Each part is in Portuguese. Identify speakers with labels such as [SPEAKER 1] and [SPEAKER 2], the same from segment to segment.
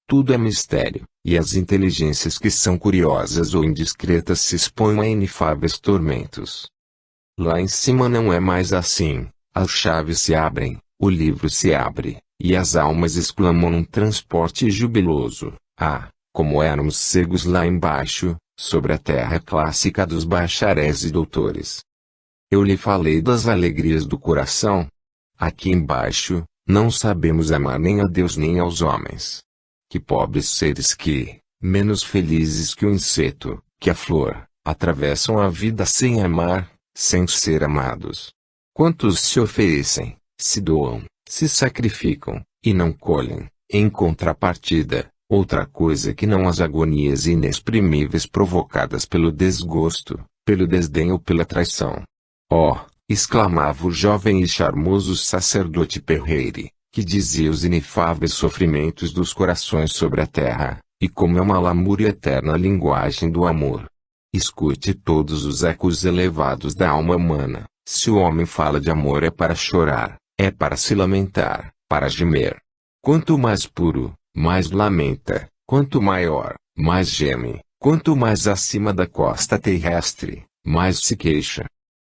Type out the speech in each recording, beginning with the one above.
[SPEAKER 1] Tudo é mistério, e as inteligências que são curiosas ou indiscretas se expõem a inefáveis tormentos. Lá em cima não é mais assim, as chaves se abrem, o livro se abre, e as almas exclamam num transporte jubiloso: ah, como éramos cegos lá embaixo, sobre a terra clássica dos bacharéis e doutores. Eu lhe falei das alegrias do coração. Aqui embaixo, não sabemos amar nem a Deus nem aos homens. Que pobres seres que, menos felizes que o inseto, que a flor, atravessam a vida sem amar, sem ser amados. Quantos se oferecem, se doam, se sacrificam, e não colhem, em contrapartida, outra coisa que não as agonias inexprimíveis provocadas pelo desgosto, pelo desdém ou pela traição. Oh, exclamava o jovem e charmoso sacerdote Perreire, que dizia os inefáveis sofrimentos dos corações sobre a terra, e como é uma lamúria eterna a linguagem do amor. Escute todos os ecos elevados da alma humana. Se o homem fala de amor é para chorar, é para se lamentar, para gemer. Quanto mais puro, mais lamenta; quanto maior, mais geme; quanto mais acima da costa terrestre, mais se queixa.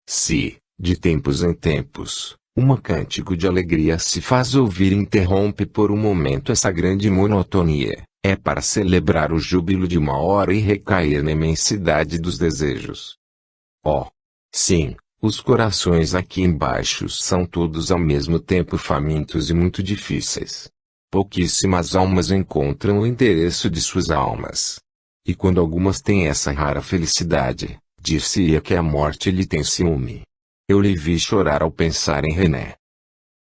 [SPEAKER 1] Se, de tempos em tempos, cântico de alegria se faz ouvir e interrompe por um momento essa grande monotonia, é para celebrar o júbilo de uma hora e recair na imensidade dos desejos. Oh! Sim, os corações aqui embaixo são todos ao mesmo tempo famintos e muito difíceis. Pouquíssimas almas encontram o endereço de suas almas. E quando algumas têm essa rara felicidade, dir-se-ia que a morte lhe tem ciúme. Eu lhe vi chorar ao pensar em René.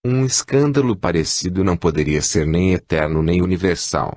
[SPEAKER 1] Um escândalo parecido não poderia ser nem eterno nem universal.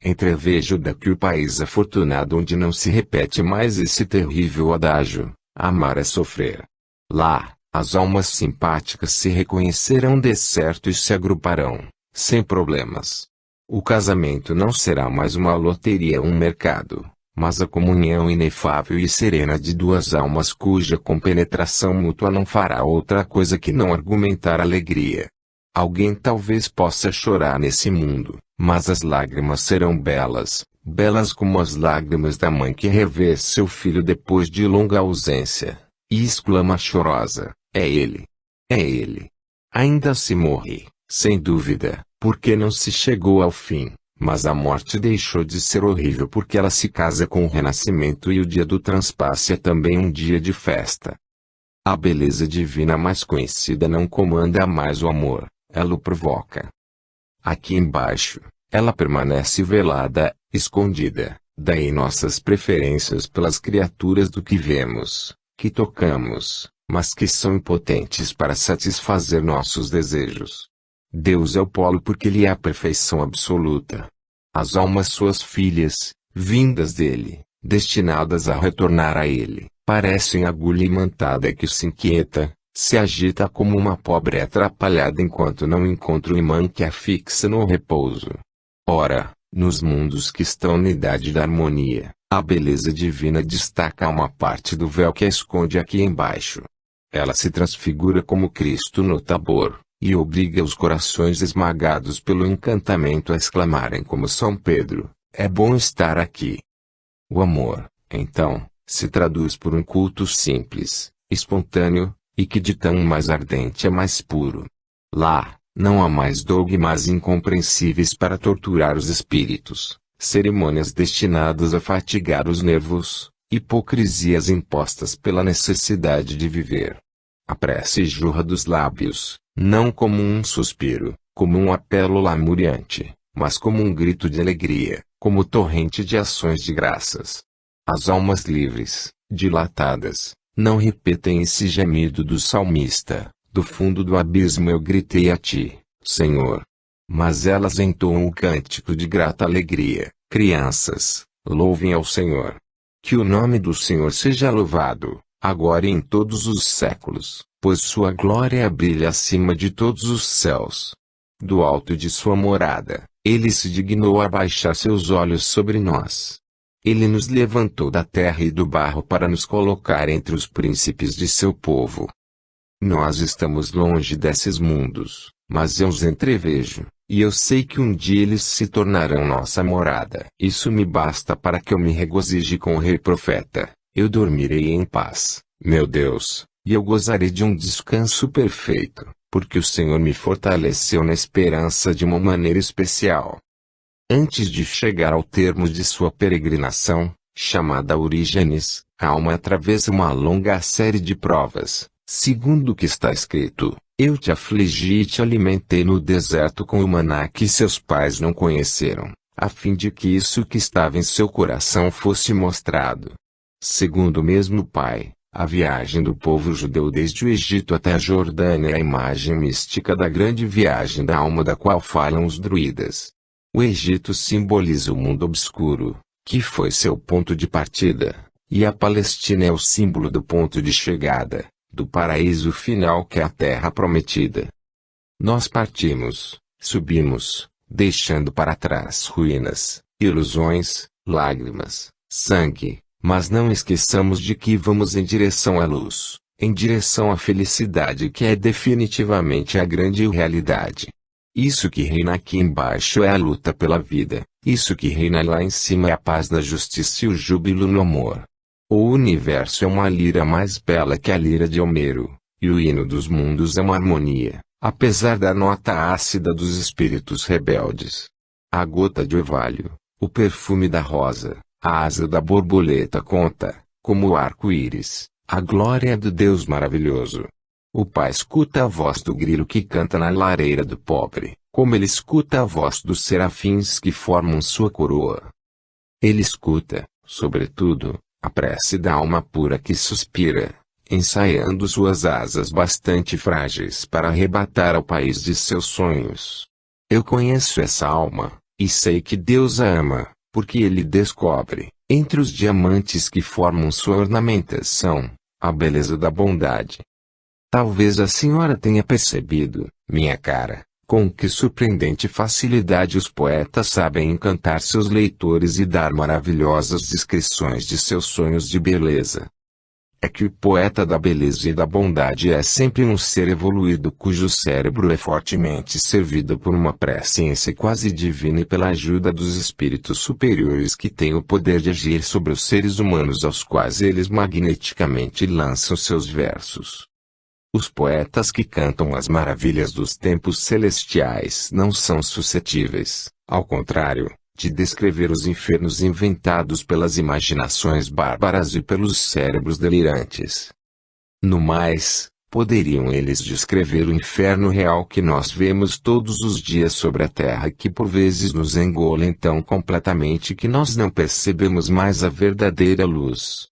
[SPEAKER 1] Entrevejo daqui o país afortunado onde não se repete mais esse terrível adágio: amar é sofrer. Lá, as almas simpáticas se reconhecerão de certo e se agruparão, sem problemas. O casamento não será mais uma loteria ou um mercado, mas a comunhão inefável e serena de duas almas cuja compenetração mútua não fará outra coisa que não argumentar alegria. Alguém talvez possa chorar nesse mundo, mas as lágrimas serão belas, belas como as lágrimas da mãe que revê seu filho depois de longa ausência, e exclama chorosa: é ele! É ele! Ainda se morre, sem dúvida, porque não se chegou ao fim. Mas a morte deixou de ser horrível porque ela se casa com o renascimento e o dia do transpasse é também um dia de festa. A beleza divina mais conhecida não comanda mais o amor, ela o provoca. Aqui embaixo, ela permanece velada, escondida, daí nossas preferências pelas criaturas do que vemos, que tocamos, mas que são impotentes para satisfazer nossos desejos. Deus é o polo porque Ele é a perfeição absoluta. As almas suas filhas, vindas dele, destinadas a retornar a ele, parecem agulha imantada que se inquieta, se agita como uma pobre atrapalhada enquanto não encontra o imã que a fixa no repouso. Ora, nos mundos que estão na idade da harmonia, a beleza divina destaca uma parte do véu que a esconde aqui embaixo. Ela se transfigura como Cristo no Tabor, e obriga os corações esmagados pelo encantamento a exclamarem como São Pedro: é bom estar aqui. O amor, então, se traduz por um culto simples, espontâneo, e que de tão mais ardente é mais puro. Lá, não há mais dogmas incompreensíveis para torturar os espíritos, cerimônias destinadas a fatigar os nervos, hipocrisias impostas pela necessidade de viver. A prece jorra dos lábios, não como um suspiro, como um apelo lamuriante, mas como um grito de alegria, como torrente de ações de graças. As almas livres, dilatadas, não repetem esse gemido do salmista: do fundo do abismo eu gritei a ti, Senhor. Mas elas entoam o cântico de grata alegria: crianças, louvem ao Senhor. Que o nome do Senhor seja louvado, agora e em todos os séculos, pois sua glória brilha acima de todos os céus. Do alto de sua morada, ele se dignou a baixar seus olhos sobre nós. Ele nos levantou da terra e do barro para nos colocar entre os príncipes de seu povo. Nós estamos longe desses mundos, mas eu os entrevejo, e eu sei que um dia eles se tornarão nossa morada. Isso me basta para que eu me regozije com o rei profeta. Eu dormirei em paz, meu Deus, e eu gozarei de um descanso perfeito, porque o Senhor me fortaleceu na esperança de uma maneira especial. Antes de chegar ao termo de sua peregrinação, chamada Orígenes, a alma atravessa uma longa série de provas, segundo o que está escrito: eu te afligi e te alimentei no deserto com o maná que seus pais não conheceram, a fim de que isso que estava em seu coração fosse mostrado. Segundo o mesmo Pai, a viagem do povo judeu desde o Egito até a Jordânia é a imagem mística da grande viagem da alma da qual falam os druidas. O Egito simboliza o mundo obscuro, que foi seu ponto de partida, e a Palestina é o símbolo do ponto de chegada, do paraíso final que é a terra prometida. Nós partimos, subimos, deixando para trás ruínas, ilusões, lágrimas, sangue, mas não esqueçamos de que vamos em direção à luz, em direção à felicidade que é definitivamente a grande realidade. Isso que reina aqui embaixo é a luta pela vida, isso que reina lá em cima é a paz da justiça e o júbilo no amor. O universo é uma lira mais bela que a lira de Homero, e o hino dos mundos é uma harmonia, apesar da nota ácida dos espíritos rebeldes. A gota de orvalho, o perfume da rosa, a asa da borboleta conta, como o arco-íris, a glória do Deus maravilhoso. O pai escuta a voz do grilo que canta na lareira do pobre, como ele escuta a voz dos serafins que formam sua coroa. Ele escuta, sobretudo, a prece da alma pura que suspira, ensaiando suas asas bastante frágeis para arrebatar ao país de seus sonhos. Eu conheço essa alma, e sei que Deus a ama, porque ele descobre, entre os diamantes que formam sua ornamentação, a beleza da bondade. Talvez a senhora tenha percebido, minha cara, com que surpreendente facilidade os poetas sabem encantar seus leitores e dar maravilhosas descrições de seus sonhos de beleza. É que o poeta da beleza e da bondade é sempre um ser evoluído cujo cérebro é fortemente servido por uma presciência quase divina e pela ajuda dos espíritos superiores que têm o poder de agir sobre os seres humanos aos quais eles magneticamente lançam seus versos. Os poetas que cantam as maravilhas dos tempos celestiais não são suscetíveis, ao contrário, de descrever os infernos inventados pelas imaginações bárbaras e pelos cérebros delirantes. No mais, poderiam eles descrever o inferno real que nós vemos todos os dias sobre a terra e que por vezes nos engolem tão completamente que nós não percebemos mais a verdadeira luz.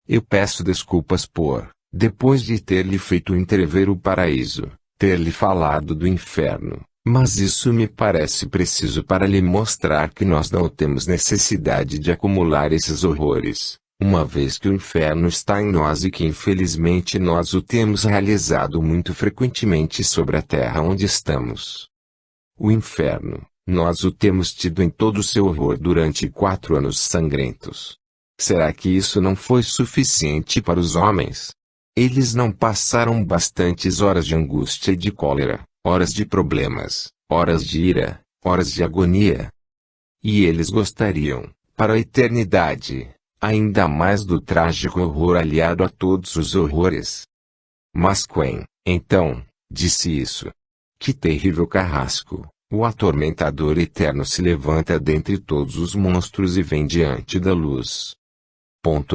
[SPEAKER 1] Eu peço desculpas por, depois de ter-lhe feito entrever o paraíso, ter-lhe falado do inferno, mas isso me parece preciso para lhe mostrar que nós não temos necessidade de acumular esses horrores, uma vez que o inferno está em nós e que infelizmente nós o temos realizado muito frequentemente sobre a terra onde estamos. O inferno, nós o temos tido em todo o seu horror durante 4 anos sangrentos. Será que isso não foi suficiente para os homens? Eles não passaram bastantes horas de angústia e de cólera, horas de problemas, horas de ira, horas de agonia. E eles gostariam, para a eternidade, ainda mais do trágico horror aliado a todos os horrores. Mas Quen, então, disse isso. Que terrível carrasco, o atormentador eterno se levanta dentre todos os monstros e vem diante da luz.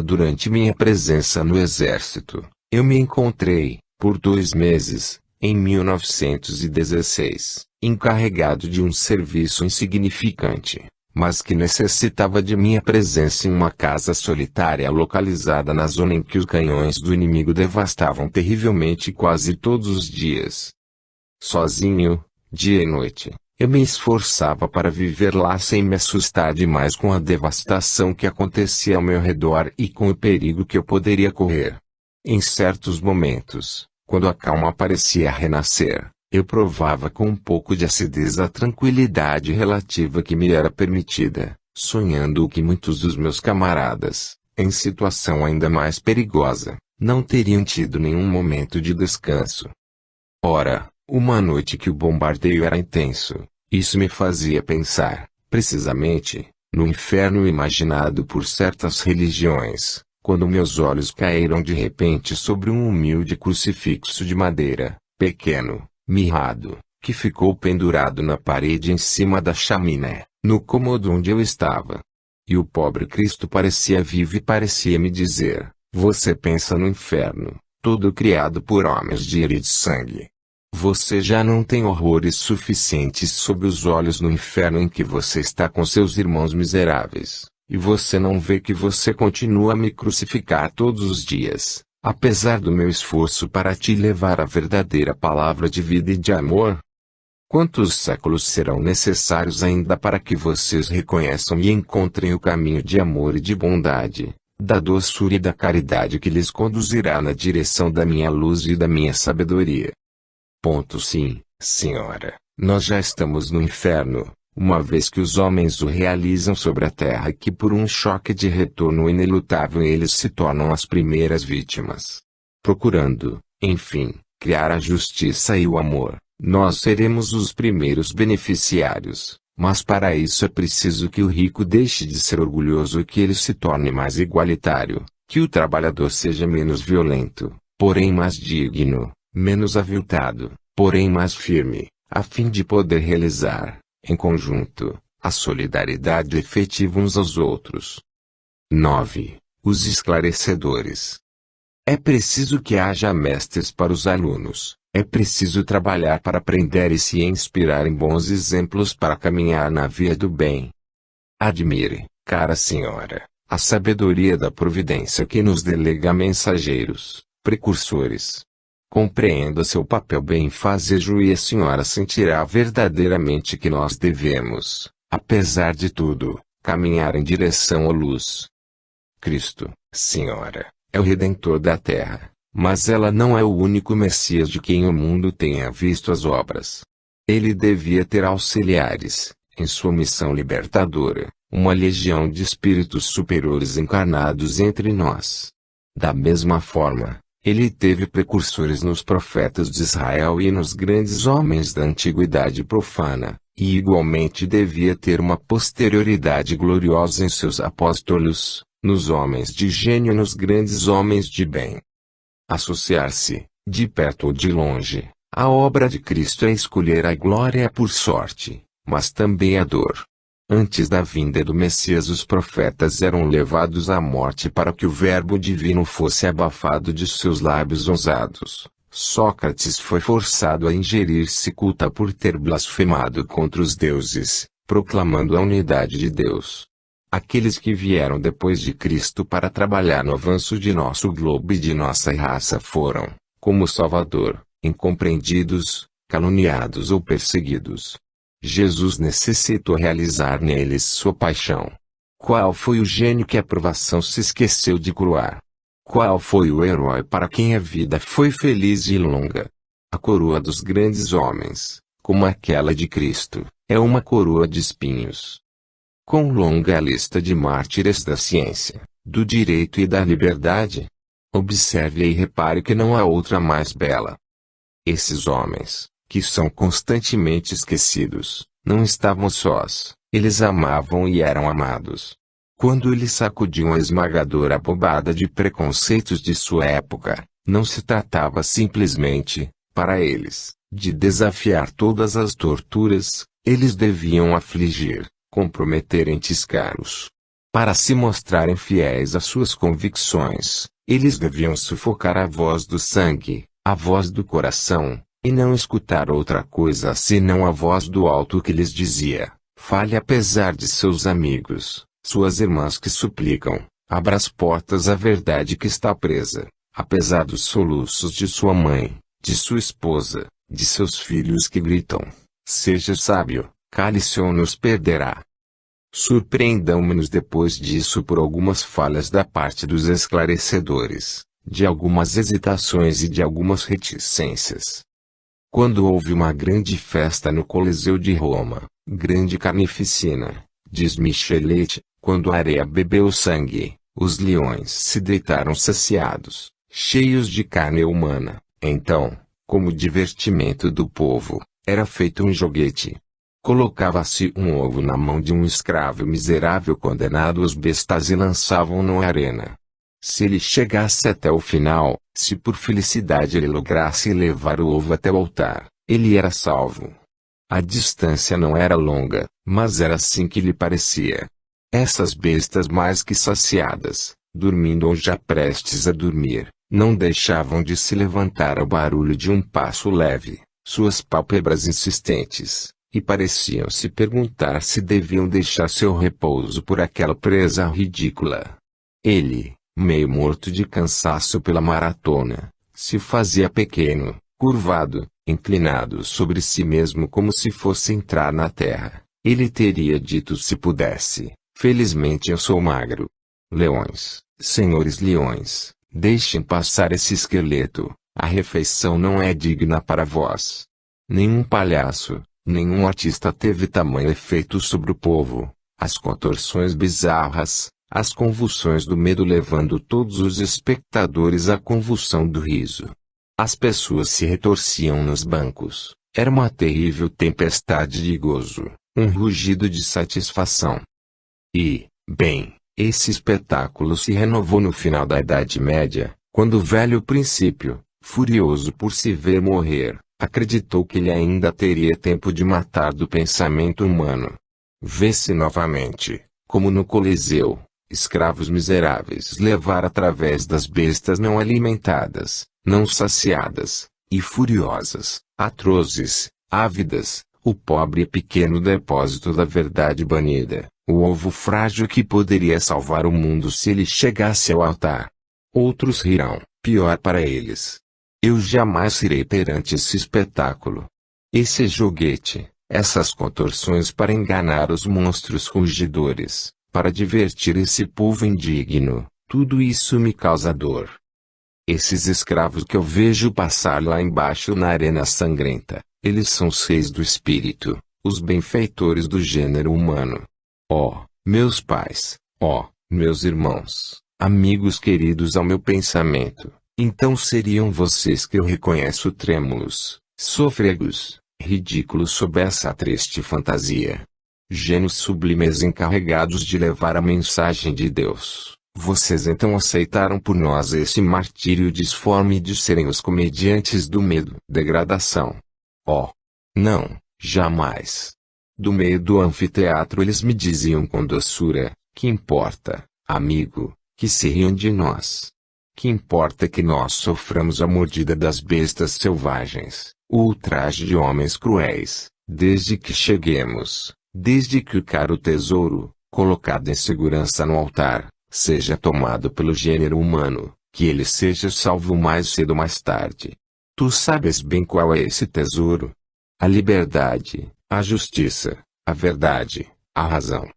[SPEAKER 1] Durante minha presença no exército, eu me encontrei, por 2 meses, em 1916, encarregado de um serviço insignificante, mas que necessitava de minha presença em uma casa solitária localizada na zona em que os canhões do inimigo devastavam terrivelmente quase todos os dias. Sozinho, dia e noite, eu me esforçava para viver lá sem me assustar demais com a devastação que acontecia ao meu redor e com o perigo que eu poderia correr. Em certos momentos, quando a calma parecia renascer, eu provava com um pouco de acidez a tranquilidade relativa que me era permitida, sonhando o que muitos dos meus camaradas, em situação ainda mais perigosa, não teriam tido nenhum momento de descanso. Ora, Uma noite que o bombardeio era intenso, isso me fazia pensar, precisamente, no inferno imaginado por certas religiões, quando meus olhos caíram de repente sobre um humilde crucifixo de madeira, pequeno, mirrado, que ficou pendurado na parede em cima da chaminé, no cômodo onde eu estava. E o pobre Cristo parecia vivo e parecia me dizer: você pensa no inferno, todo criado por homens de ira e de sangue. Você já não tem horrores suficientes sob os olhos no inferno em que você está com seus irmãos miseráveis, e você não vê que você continua a me crucificar todos os dias, apesar do meu esforço para te levar a verdadeira palavra de vida e de amor? Quantos séculos serão necessários ainda para que vocês reconheçam e encontrem o caminho de amor e de bondade, da doçura e da caridade que lhes conduzirá na direção da minha luz e da minha sabedoria? Sim, senhora, nós já estamos no inferno, uma vez que os homens o realizam sobre a terra e que por um choque de retorno inelutável eles se tornam as primeiras vítimas. Procurando, enfim, criar a justiça e o amor, nós seremos os primeiros beneficiários, mas para isso é preciso que o rico deixe de ser orgulhoso e que ele se torne mais igualitário, que o trabalhador seja menos violento, porém mais digno, menos aviltado, porém mais firme, a fim de poder realizar, em conjunto, a solidariedade efetiva uns aos outros. 9. Os esclarecedores. É preciso que haja mestres para os alunos, é preciso trabalhar para aprender e se inspirar em bons exemplos para caminhar na via do bem. Admire, cara senhora, a sabedoria da providência que nos delega mensageiros, precursores. Compreenda seu papel benfazejo e a senhora sentirá verdadeiramente que nós devemos, apesar de tudo, caminhar em direção à luz. Cristo, senhora, é o Redentor da Terra, mas ela não é o único Messias de quem o mundo tenha visto as obras. Ele devia ter auxiliares, em sua missão libertadora, uma legião de espíritos superiores encarnados entre nós. Da mesma forma, ele teve precursores nos profetas de Israel e nos grandes homens da antiguidade profana, e igualmente devia ter uma posterioridade gloriosa em seus apóstolos, nos homens de gênio e nos grandes homens de bem. Associar-se, de perto ou de longe, à obra de Cristo é escolher a glória por sorte, mas também a dor. Antes da vinda do Messias os profetas eram levados à morte para que o verbo divino fosse abafado de seus lábios ousados. Sócrates foi forçado a ingerir cicuta por ter blasfemado contra os deuses, proclamando a unidade de Deus. Aqueles que vieram depois de Cristo para trabalhar no avanço de nosso globo e de nossa raça foram, como Salvador, incompreendidos, caluniados ou perseguidos. Jesus necessitou realizar neles sua paixão. Qual foi o gênio que a provação se esqueceu de coroar? Qual foi o herói para quem a vida foi feliz e longa? A coroa dos grandes homens, como aquela de Cristo, é uma coroa de espinhos. Quão longa é a lista de mártires da ciência, do direito e da liberdade? Observe e repare que não há outra mais bela. Esses homens, que são constantemente esquecidos, não estavam sós, eles amavam e eram amados. Quando eles sacudiam a esmagadora bobada de preconceitos de sua época, não se tratava simplesmente, para eles, de desafiar todas as torturas, eles deviam afligir, comprometer entes caros. Para se mostrarem fiéis às suas convicções, eles deviam sufocar a voz do sangue, a voz do coração, e não escutar outra coisa senão a voz do alto que lhes dizia: fale apesar de seus amigos, suas irmãs que suplicam, abra as portas à verdade que está presa, apesar dos soluços de sua mãe, de sua esposa, de seus filhos que gritam: seja sábio, cale-se ou nos perderá. Surpreendamos-nos depois disso por algumas falhas da parte dos esclarecedores, de algumas hesitações e de algumas reticências. Quando houve uma grande festa no Coliseu de Roma, grande carnificina, diz Michelet, quando a areia bebeu sangue, os leões se deitaram saciados, cheios de carne humana. Então, como divertimento do povo, era feito um joguete. Colocava-se um ovo na mão de um escravo miserável condenado às bestas e lançavam-no à arena. Se ele chegasse até o final, se por felicidade ele lograsse levar o ovo até o altar, ele era salvo. A distância não era longa, mas era assim que lhe parecia. Essas bestas mais que saciadas, dormindo ou já prestes a dormir, não deixavam de se levantar ao barulho de um passo leve, suas pálpebras insistentes, e pareciam se perguntar se deviam deixar seu repouso por aquela presa ridícula. Ele, meio morto de cansaço pela maratona, se fazia pequeno, curvado, inclinado sobre si mesmo como se fosse entrar na terra. Ele teria dito se pudesse: felizmente eu sou magro. Leões, senhores leões, deixem passar esse esqueleto, a refeição não é digna para vós. Nenhum palhaço, nenhum artista teve tamanho efeito sobre o povo. As contorções bizarras, as convulsões do medo levando todos os espectadores à convulsão do riso. As pessoas se retorciam nos bancos. Era uma terrível tempestade de gozo, um rugido de satisfação. E, bem, esse espetáculo se renovou no final da Idade Média, quando o velho Princípio, furioso por se ver morrer, acreditou que ele ainda teria tempo de matar do pensamento humano. Vê-se novamente, como no Coliseu, escravos miseráveis levar através das bestas não alimentadas, não saciadas, e furiosas, atrozes, ávidas, o pobre e pequeno depósito da verdade banida, o ovo frágil que poderia salvar o mundo se ele chegasse ao altar. Outros rirão, pior para eles. Eu jamais irei perante esse espetáculo. Esse joguete, essas contorções para enganar os monstros rugidores, para divertir esse povo indigno, tudo isso me causa dor. Esses escravos que eu vejo passar lá embaixo na arena sangrenta, eles são os reis do espírito, os benfeitores do gênero humano. Ó, meus pais, ó, meus irmãos, amigos queridos ao meu pensamento, então seriam vocês que eu reconheço trêmulos, sôfregos, ridículos sob essa triste fantasia. Gênios sublimes encarregados de levar a mensagem de Deus. Vocês então aceitaram por nós esse martírio disforme de serem os comediantes do medo, degradação. Oh! Não, jamais. Do meio do anfiteatro eles me diziam com doçura: que importa, amigo, que se riam de nós? Que importa que nós soframos a mordida das bestas selvagens, o ultraje de homens cruéis, desde que cheguemos, desde que o caro tesouro, colocado em segurança no altar, seja tomado pelo gênero humano, que ele seja salvo mais cedo ou mais tarde. Tu sabes bem qual é esse tesouro? A liberdade, a justiça, a verdade, a razão.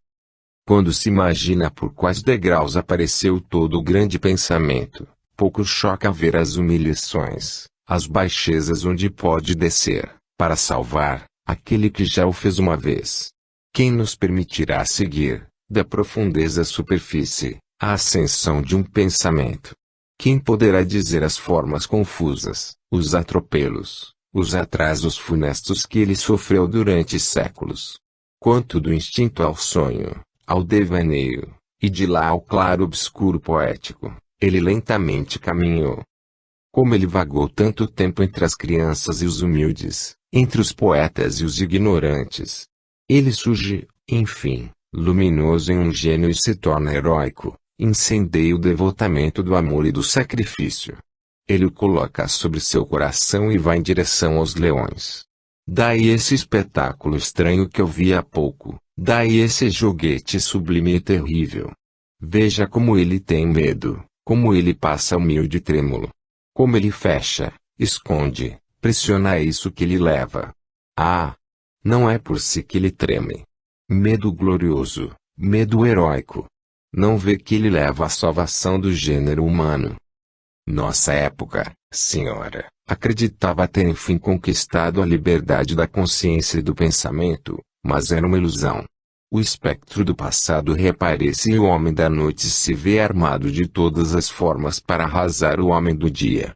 [SPEAKER 1] Quando se imagina por quais degraus apareceu todo o grande pensamento, pouco choca ver as humilhações, as baixezas onde pode descer, para salvar, aquele que já o fez uma vez. Quem nos permitirá seguir, da profundeza à superfície, a ascensão de um pensamento? Quem poderá dizer as formas confusas, os atropelos, os atrasos funestos que ele sofreu durante séculos? Quanto do instinto ao sonho, ao devaneio, e de lá ao claro obscuro poético, ele lentamente caminhou. Como ele vagou tanto tempo entre as crianças e os humildes, entre os poetas e os ignorantes. Ele surge, enfim, luminoso em um gênio e se torna heróico, incendeia o devotamento do amor e do sacrifício. Ele o coloca sobre seu coração e vai em direção aos leões. Daí esse espetáculo estranho que eu vi há pouco, daí esse joguete sublime e terrível. Veja como ele tem medo, como ele passa humilde e trêmulo. Como ele fecha, esconde, pressiona isso que ele leva. Ah! Não é por si que ele treme. Medo glorioso, medo heróico. Não vê que ele leva a salvação do gênero humano. Nossa época, senhora, acreditava ter enfim conquistado a liberdade da consciência e do pensamento, mas era uma ilusão. O espectro do passado reaparece e o homem da noite se vê armado de todas as formas para arrasar o homem do dia.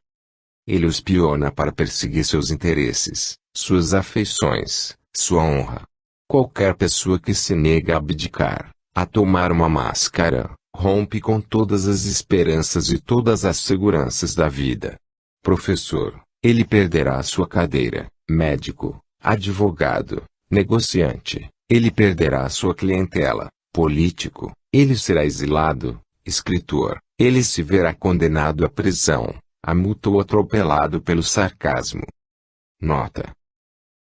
[SPEAKER 1] Ele o espiona para perseguir seus interesses, suas afeições, sua honra. Qualquer pessoa que se nega a abdicar, a tomar uma máscara, rompe com todas as esperanças e todas as seguranças da vida. Professor, ele perderá sua cadeira. Médico, advogado, negociante, ele perderá sua clientela. Político, ele será exilado. Escritor, ele se verá condenado à prisão, a multa ou atropelado pelo sarcasmo. Nota: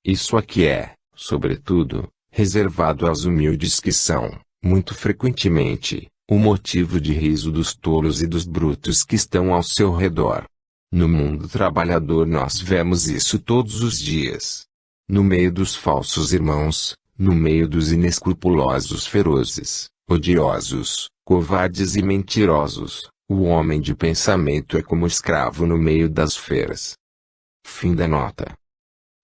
[SPEAKER 1] isso aqui é, sobretudo, reservado aos humildes que são, muito frequentemente, o motivo de riso dos tolos e dos brutos que estão ao seu redor. No mundo trabalhador nós vemos isso todos os dias. No meio dos falsos irmãos, no meio dos inescrupulosos ferozes, odiosos, covardes e mentirosos, o homem de pensamento é como escravo no meio das feras. Fim da nota.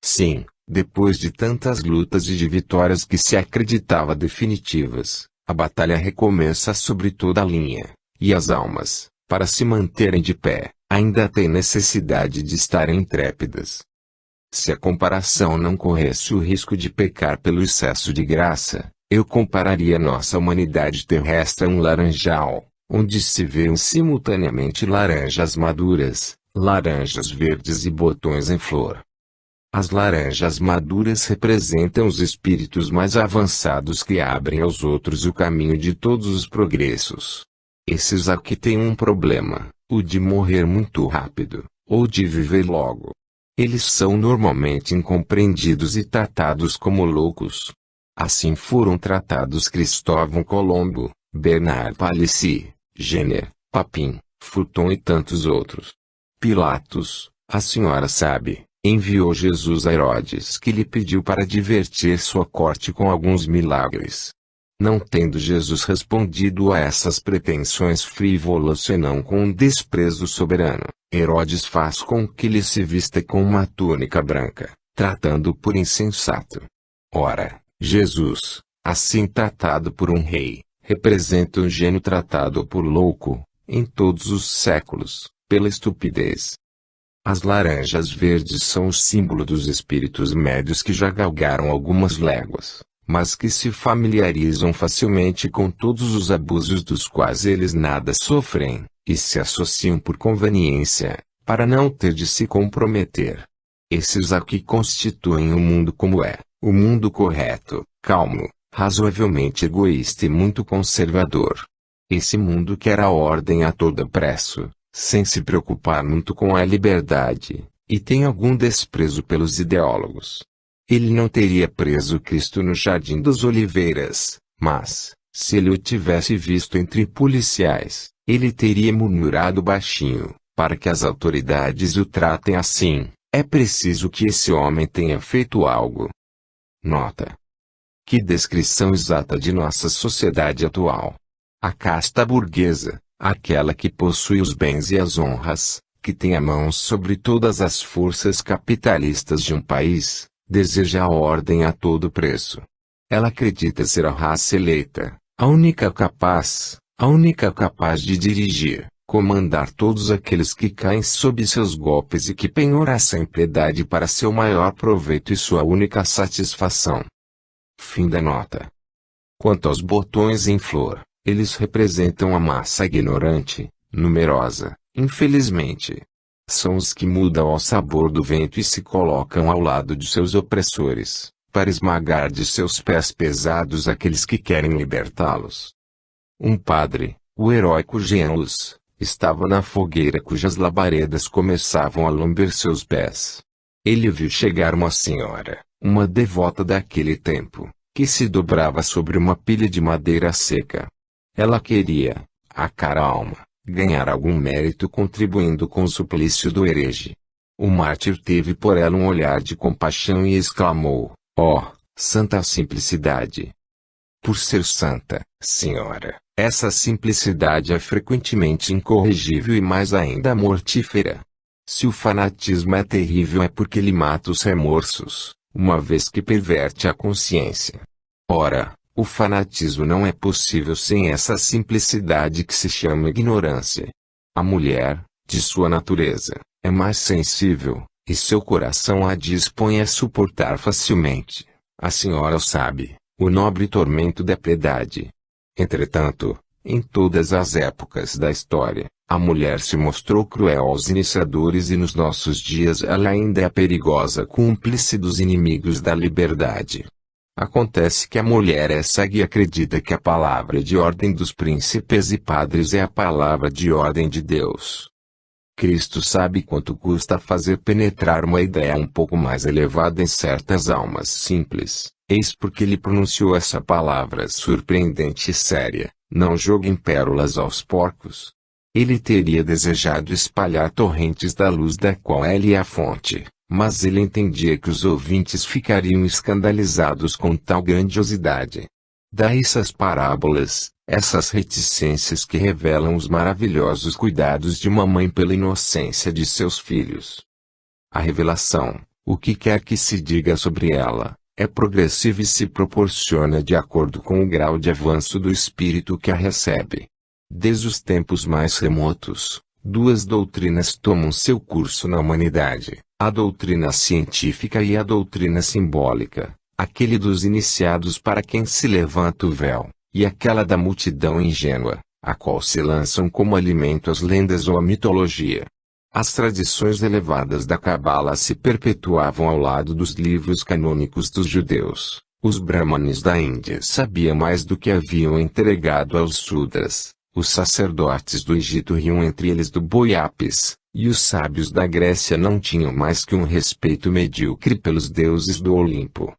[SPEAKER 1] Sim, depois de tantas lutas e de vitórias que se acreditava definitivas, a batalha recomeça sobre toda a linha, e as almas, para se manterem de pé, ainda têm necessidade de estarem intrépidas. Se a comparação não corresse o risco de pecar pelo excesso de graça, eu compararia nossa humanidade terrestre a um laranjal, onde se veem simultaneamente laranjas maduras, laranjas verdes e botões em flor. As laranjas maduras representam os espíritos mais avançados que abrem aos outros o caminho de todos os progressos. Esses aqui têm um problema, o de morrer muito rápido, ou de viver logo. Eles são normalmente incompreendidos e tratados como loucos. Assim foram tratados Cristóvão Colombo, Bernard Palissy, Jenner, Papin, Fulton e tantos outros. Pilatos, a senhora sabe, enviou Jesus a Herodes que lhe pediu para divertir sua corte com alguns milagres. Não tendo Jesus respondido a essas pretensões frívolas senão com um desprezo soberano, Herodes faz com que lhe se vista com uma túnica branca, tratando-o por insensato. Ora, Jesus, assim tratado por um rei, representa um gênio tratado por louco, em todos os séculos, pela estupidez. As laranjas verdes são o símbolo dos espíritos médios que já galgaram algumas léguas, mas que se familiarizam facilmente com todos os abusos dos quais eles nada sofrem, e se associam por conveniência, para não ter de se comprometer. Esses aqui constituem o mundo como é, o mundo correto, calmo, razoavelmente egoísta e muito conservador. Esse mundo quer a ordem a toda preço, sem se preocupar muito com a liberdade, e tem algum desprezo pelos ideólogos. Ele não teria preso Cristo no Jardim das Oliveiras, mas, se ele o tivesse visto entre policiais, ele teria murmurado baixinho, para que as autoridades o tratem assim, é preciso que esse homem tenha feito algo. Nota: que descrição exata de nossa sociedade atual. A casta burguesa, aquela que possui os bens e as honras, que tem a mão sobre todas as forças capitalistas de um país, deseja a ordem a todo preço. Ela acredita ser a raça eleita, a única capaz de dirigir, comandar todos aqueles que caem sob seus golpes e que penhora sem piedade para seu maior proveito e sua única satisfação. Fim da nota. Quanto aos botões em flor, eles representam a massa ignorante, numerosa, infelizmente. São os que mudam ao sabor do vento e se colocam ao lado de seus opressores, para esmagar de seus pés pesados aqueles que querem libertá-los. Um padre, o heróico Jean Hus, estava na fogueira cujas labaredas começavam a lamber seus pés. Ele viu chegar uma senhora, uma devota daquele tempo, que se dobrava sobre uma pilha de madeira seca. Ela queria, a cara alma, ganhar algum mérito contribuindo com o suplício do herege. O mártir teve por ela um olhar de compaixão e exclamou: "Ó, santa simplicidade!" Por ser santa, senhora, essa simplicidade é frequentemente incorrigível e mais ainda mortífera. Se o fanatismo é terrível é porque ele mata os remorsos, uma vez que perverte a consciência. Ora, o fanatismo não é possível sem essa simplicidade que se chama ignorância. A mulher, de sua natureza, É mais sensível, e seu coração a dispõe a suportar facilmente. A senhora sabe, o nobre tormento da piedade. Entretanto, em todas as épocas da história, a mulher se mostrou cruel aos iniciadores e nos nossos dias ela ainda é a perigosa cúmplice dos inimigos da liberdade. Acontece que a mulher é cega e acredita que a palavra de ordem dos príncipes e padres é a palavra de ordem de Deus. Cristo sabe quanto custa fazer penetrar uma ideia um pouco mais elevada em certas almas simples. Eis porque ele pronunciou essa palavra surpreendente e séria: não joguem pérolas aos porcos. Ele teria desejado espalhar torrentes da luz da qual ele é a fonte, mas ele entendia que os ouvintes ficariam escandalizados com tal grandiosidade. Daí essas parábolas, essas reticências que revelam os maravilhosos cuidados de uma mãe pela inocência de seus filhos. A revelação, o que quer que se diga sobre ela, é progressiva e se proporciona de acordo com o grau de avanço do espírito que a recebe. Desde os tempos mais remotos, duas doutrinas tomam seu curso na humanidade: a doutrina científica e a doutrina simbólica, aquele dos iniciados para quem se levanta o véu, e aquela da multidão ingênua, a qual se lançam como alimento as lendas ou a mitologia. As tradições elevadas da Cabala se perpetuavam ao lado dos livros canônicos dos judeus. Os brahmanes da Índia sabiam mais do que haviam entregado aos Sudras. Os sacerdotes do Egito riam entre eles do boi Apis, e os sábios da Grécia não tinham mais que um respeito medíocre pelos deuses do Olimpo.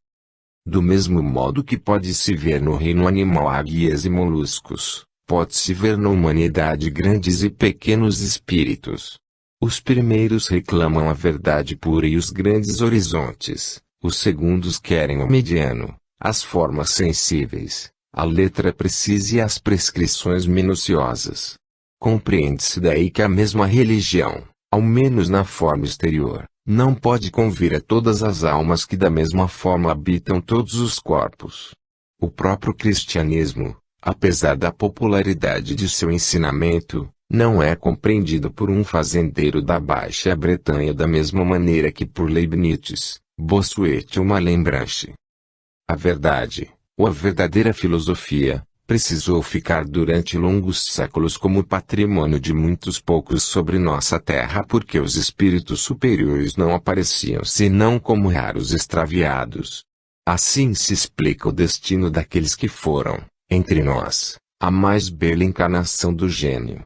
[SPEAKER 1] Do mesmo modo que pode-se ver no reino animal águias e moluscos, pode-se ver na humanidade grandes e pequenos espíritos. Os primeiros reclamam a verdade pura e os grandes horizontes, os segundos querem o mediano, as formas sensíveis, a letra precisa e as prescrições minuciosas. Compreende-se daí que a mesma religião, ao menos na forma exterior, não pode convir a todas as almas que da mesma forma habitam todos os corpos. O próprio cristianismo, apesar da popularidade de seu ensinamento, não é compreendido por um fazendeiro da Baixa Bretanha da mesma maneira que por Leibniz, Bossuet ou Malebranche. A verdade, ou a verdadeira filosofia, precisou ficar durante longos séculos como patrimônio de muitos poucos sobre nossa terra porque os espíritos superiores não apareciam senão como raros extraviados. Assim se explica o destino daqueles que foram, entre nós, a mais bela encarnação do gênio.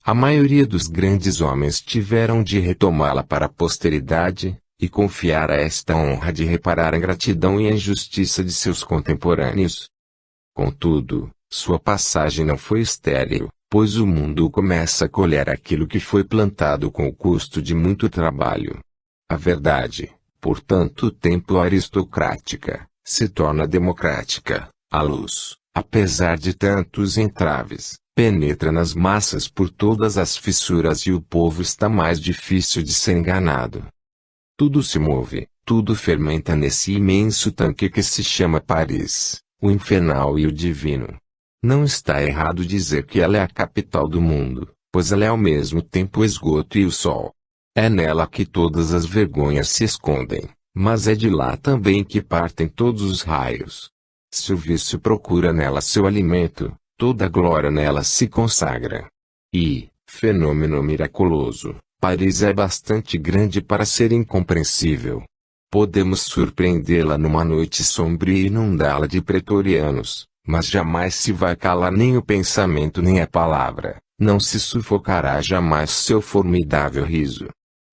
[SPEAKER 1] A maioria dos grandes homens tiveram de retomá-la para a posteridade, e confiar a esta honra de reparar a ingratidão e a injustiça de seus contemporâneos. Contudo, sua passagem não foi estéril, pois o mundo começa a colher aquilo que foi plantado com o custo de muito trabalho. A verdade, por tanto tempo aristocrática, se torna democrática. A luz, apesar de tantos entraves, penetra nas massas por todas as fissuras e o povo está mais difícil de ser enganado. Tudo se move, tudo fermenta nesse imenso tanque que se chama Paris, o infernal e o divino. Não está errado dizer que ela é a capital do mundo, pois ela é ao mesmo tempo o esgoto e o sol. É nela que todas as vergonhas se escondem, mas é de lá também que partem todos os raios. Se o vício procura nela seu alimento, toda a glória nela se consagra. E, fenômeno miraculoso, Paris é bastante grande para ser incompreensível. Podemos surpreendê-la numa noite sombria e inundá-la de pretorianos, mas jamais se vai calar nem o pensamento nem a palavra, não se sufocará jamais seu formidável riso.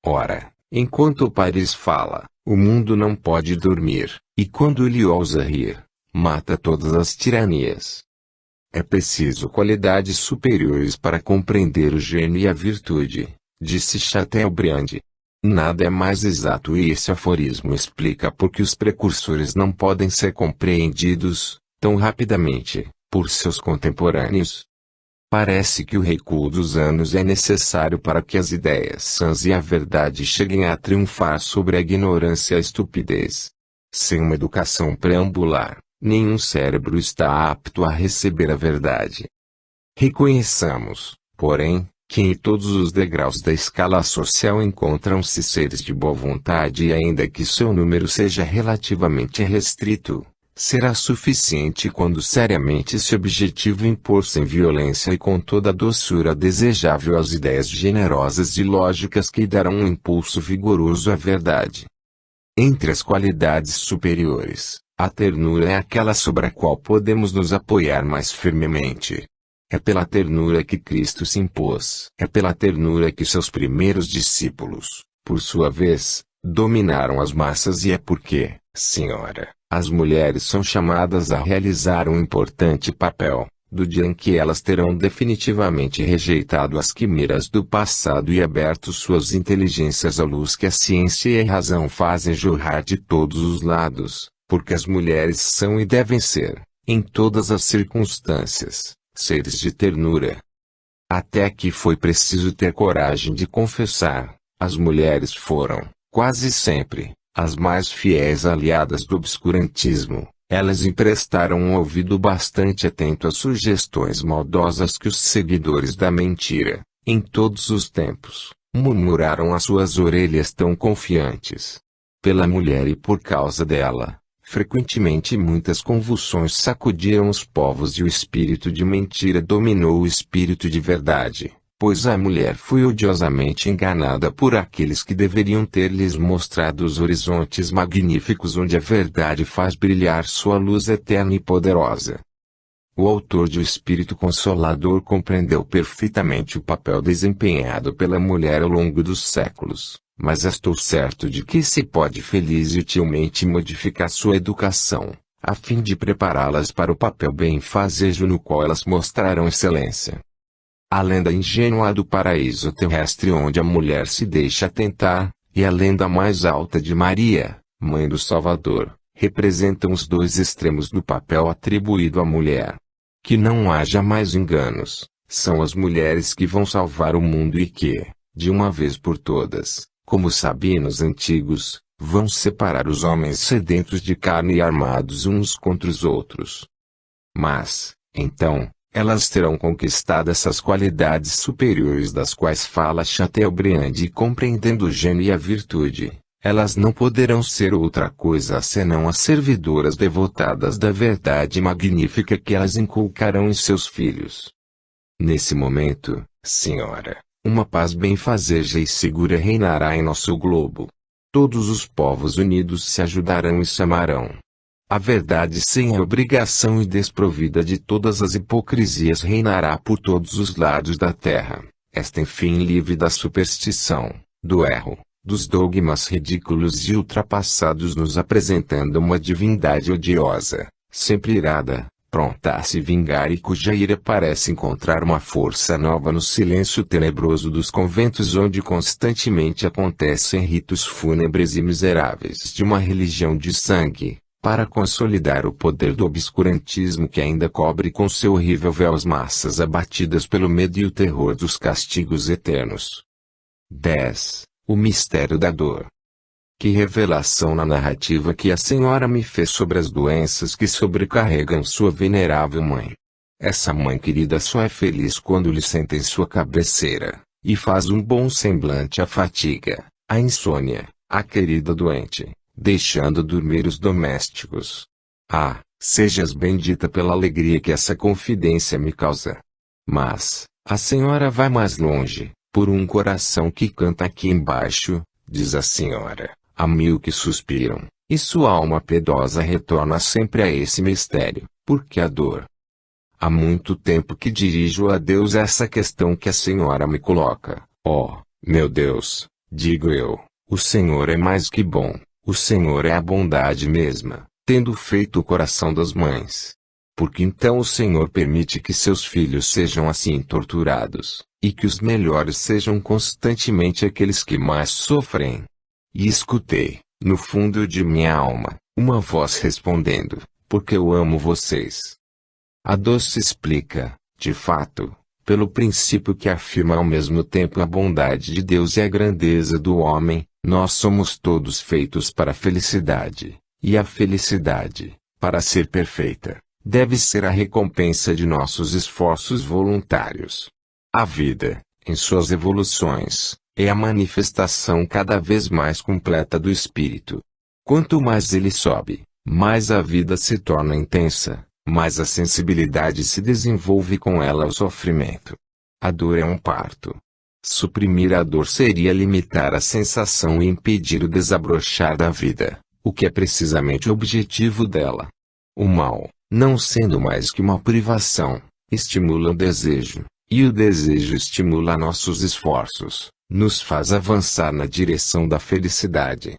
[SPEAKER 1] Ora, enquanto Paris fala, o mundo não pode dormir, e quando ele ousa rir, mata todas as tiranias. É preciso qualidades superiores para compreender o gênio e a virtude, disse Chateaubriand. Nada é mais exato e esse aforismo explica por que os precursores não podem ser compreendidos, tão rapidamente, por seus contemporâneos. Parece que o recuo dos anos é necessário para que as ideias sãs e a verdade cheguem a triunfar sobre a ignorância e a estupidez. Sem uma educação preambular, nenhum cérebro está apto a receber a verdade. Reconheçamos, porém, que em todos os degraus da escala social encontram-se seres de boa vontade e ainda que seu número seja relativamente restrito, será suficiente quando seriamente se objetiva impor sem violência e com toda a doçura desejável as ideias generosas e lógicas que darão um impulso vigoroso à verdade. Entre as qualidades superiores, a ternura é aquela sobre a qual podemos nos apoiar mais firmemente. É pela ternura que Cristo se impôs. É pela ternura que seus primeiros discípulos, por sua vez, dominaram as massas e é porque, Senhora, as mulheres são chamadas a realizar um importante papel, do dia em que elas terão definitivamente rejeitado as quimeras do passado e aberto suas inteligências à luz que a ciência e a razão fazem jorrar de todos os lados, porque as mulheres são e devem ser, em todas as circunstâncias, seres de ternura. Até aqui foi preciso ter coragem de confessar, as mulheres foram, quase sempre, as mais fiéis aliadas do obscurantismo. Elas emprestaram um ouvido bastante atento às sugestões maldosas que os seguidores da mentira, em todos os tempos, murmuraram às suas orelhas tão confiantes. Pela mulher e por causa dela, frequentemente muitas convulsões sacudiram os povos e o espírito de mentira dominou o espírito de verdade, pois a mulher foi odiosamente enganada por aqueles que deveriam ter-lhes mostrado os horizontes magníficos onde a verdade faz brilhar sua luz eterna e poderosa. O autor de O Espírito Consolador compreendeu perfeitamente o papel desempenhado pela mulher ao longo dos séculos, mas estou certo de que se pode feliz e utilmente modificar sua educação, a fim de prepará-las para o papel benfazejo no qual elas mostrarão excelência. A lenda ingênua do paraíso terrestre onde a mulher se deixa tentar, e a lenda mais alta de Maria, mãe do Salvador, representam os dois extremos do papel atribuído à mulher. Que não haja mais enganos, são as mulheres que vão salvar o mundo e que, de uma vez por todas, como sabinos antigos, vão separar os homens sedentos de carne e armados uns contra os outros. Mas, então, elas terão conquistado essas qualidades superiores das quais fala Chateaubriand e compreendendo o gênio e a virtude, elas não poderão ser outra coisa senão as servidoras devotadas da verdade magnífica que elas inculcarão em seus filhos. Nesse momento, Senhora, uma paz benfazeja e segura reinará em nosso globo. Todos os povos unidos se ajudarão e se amarão. A verdade sem a obrigação e desprovida de todas as hipocrisias reinará por todos os lados da terra, esta enfim livre da superstição, do erro, dos dogmas ridículos e ultrapassados nos apresentando uma divindade odiosa, sempre irada, pronta a se vingar e cuja ira parece encontrar uma força nova no silêncio tenebroso dos conventos onde constantemente acontecem ritos fúnebres e miseráveis de uma religião de sangue, para consolidar o poder do obscurantismo que ainda cobre com seu horrível véu as massas abatidas pelo medo e o terror dos castigos eternos. 10. O mistério da dor. Que revelação na narrativa que a Senhora me fez sobre as doenças que sobrecarregam sua venerável mãe. Essa mãe querida só é feliz quando lhe senta em sua cabeceira, e faz um bom semblante à fatiga, à insônia, à querida doente, deixando dormir os domésticos. Ah, sejas bendita pela alegria que essa confidência me causa. Mas, a Senhora vai mais longe, por um coração que canta aqui embaixo, diz a Senhora, há 1000 que suspiram, e sua alma piedosa retorna sempre a esse mistério, porque a dor. Há muito tempo que dirijo a Deus essa questão que a Senhora me coloca. Oh, meu Deus, digo eu, o Senhor é mais que bom. O Senhor é a bondade mesma, tendo feito o coração das mães. Porque então o Senhor permite que seus filhos sejam assim torturados, e que os melhores sejam constantemente aqueles que mais sofrem. E escutei, no fundo de minha alma, uma voz respondendo, porque eu amo vocês. A dor se explica, de fato, pelo princípio que afirma ao mesmo tempo a bondade de Deus e a grandeza do homem. Nós somos todos feitos para a felicidade, e a felicidade, para ser perfeita, deve ser a recompensa de nossos esforços voluntários. A vida, em suas evoluções, é a manifestação cada vez mais completa do espírito. Quanto mais ele sobe, mais a vida se torna intensa, mais a sensibilidade se desenvolve com ela ao sofrimento. A dor é um parto. Suprimir a dor seria limitar a sensação e impedir o desabrochar da vida, o que é precisamente o objetivo dela. O mal, não sendo mais que uma privação, estimula o desejo, e o desejo estimula nossos esforços, nos faz avançar na direção da felicidade.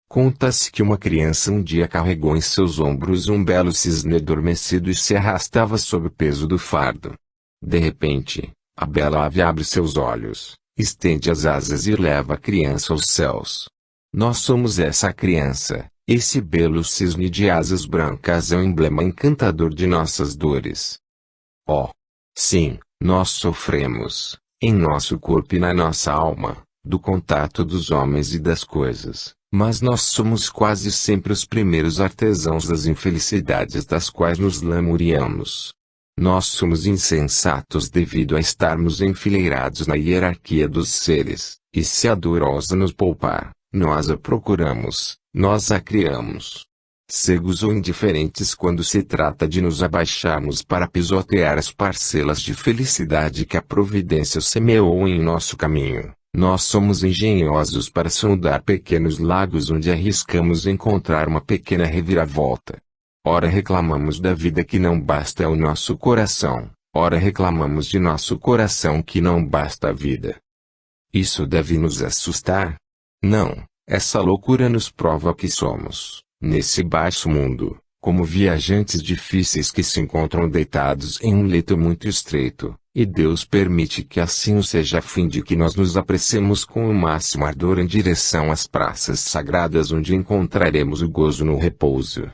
[SPEAKER 1] Conta-se que uma criança um dia carregou em seus ombros um belo cisne adormecido e se arrastava sob o peso do fardo. De repente, a bela ave abre seus olhos, estende as asas e leva a criança aos céus. Nós somos essa criança, esse belo cisne de asas brancas é o emblema encantador de nossas dores. Oh! Sim, nós sofremos, em nosso corpo e na nossa alma, do contato dos homens e das coisas, mas nós somos quase sempre os primeiros artesãos das infelicidades das quais nos lamuriamos. Nós somos insensatos devido a estarmos enfileirados na hierarquia dos seres, e se a dor ousa nos poupar, nós a procuramos, nós a criamos. Cegos ou indiferentes quando se trata de nos abaixarmos para pisotear as parcelas de felicidade que a providência semeou em nosso caminho, nós somos engenhosos para sondar pequenos lagos onde arriscamos encontrar uma pequena reviravolta. Ora reclamamos da vida que não basta ao nosso coração, ora reclamamos de nosso coração que não basta a vida. Isso deve nos assustar? Não, essa loucura nos prova que somos, nesse baixo mundo, como viajantes difíceis que se encontram deitados em um leito muito estreito, e Deus permite que assim o seja a fim de que nós nos apressemos com o máximo ardor em direção às praças sagradas onde encontraremos o gozo no repouso.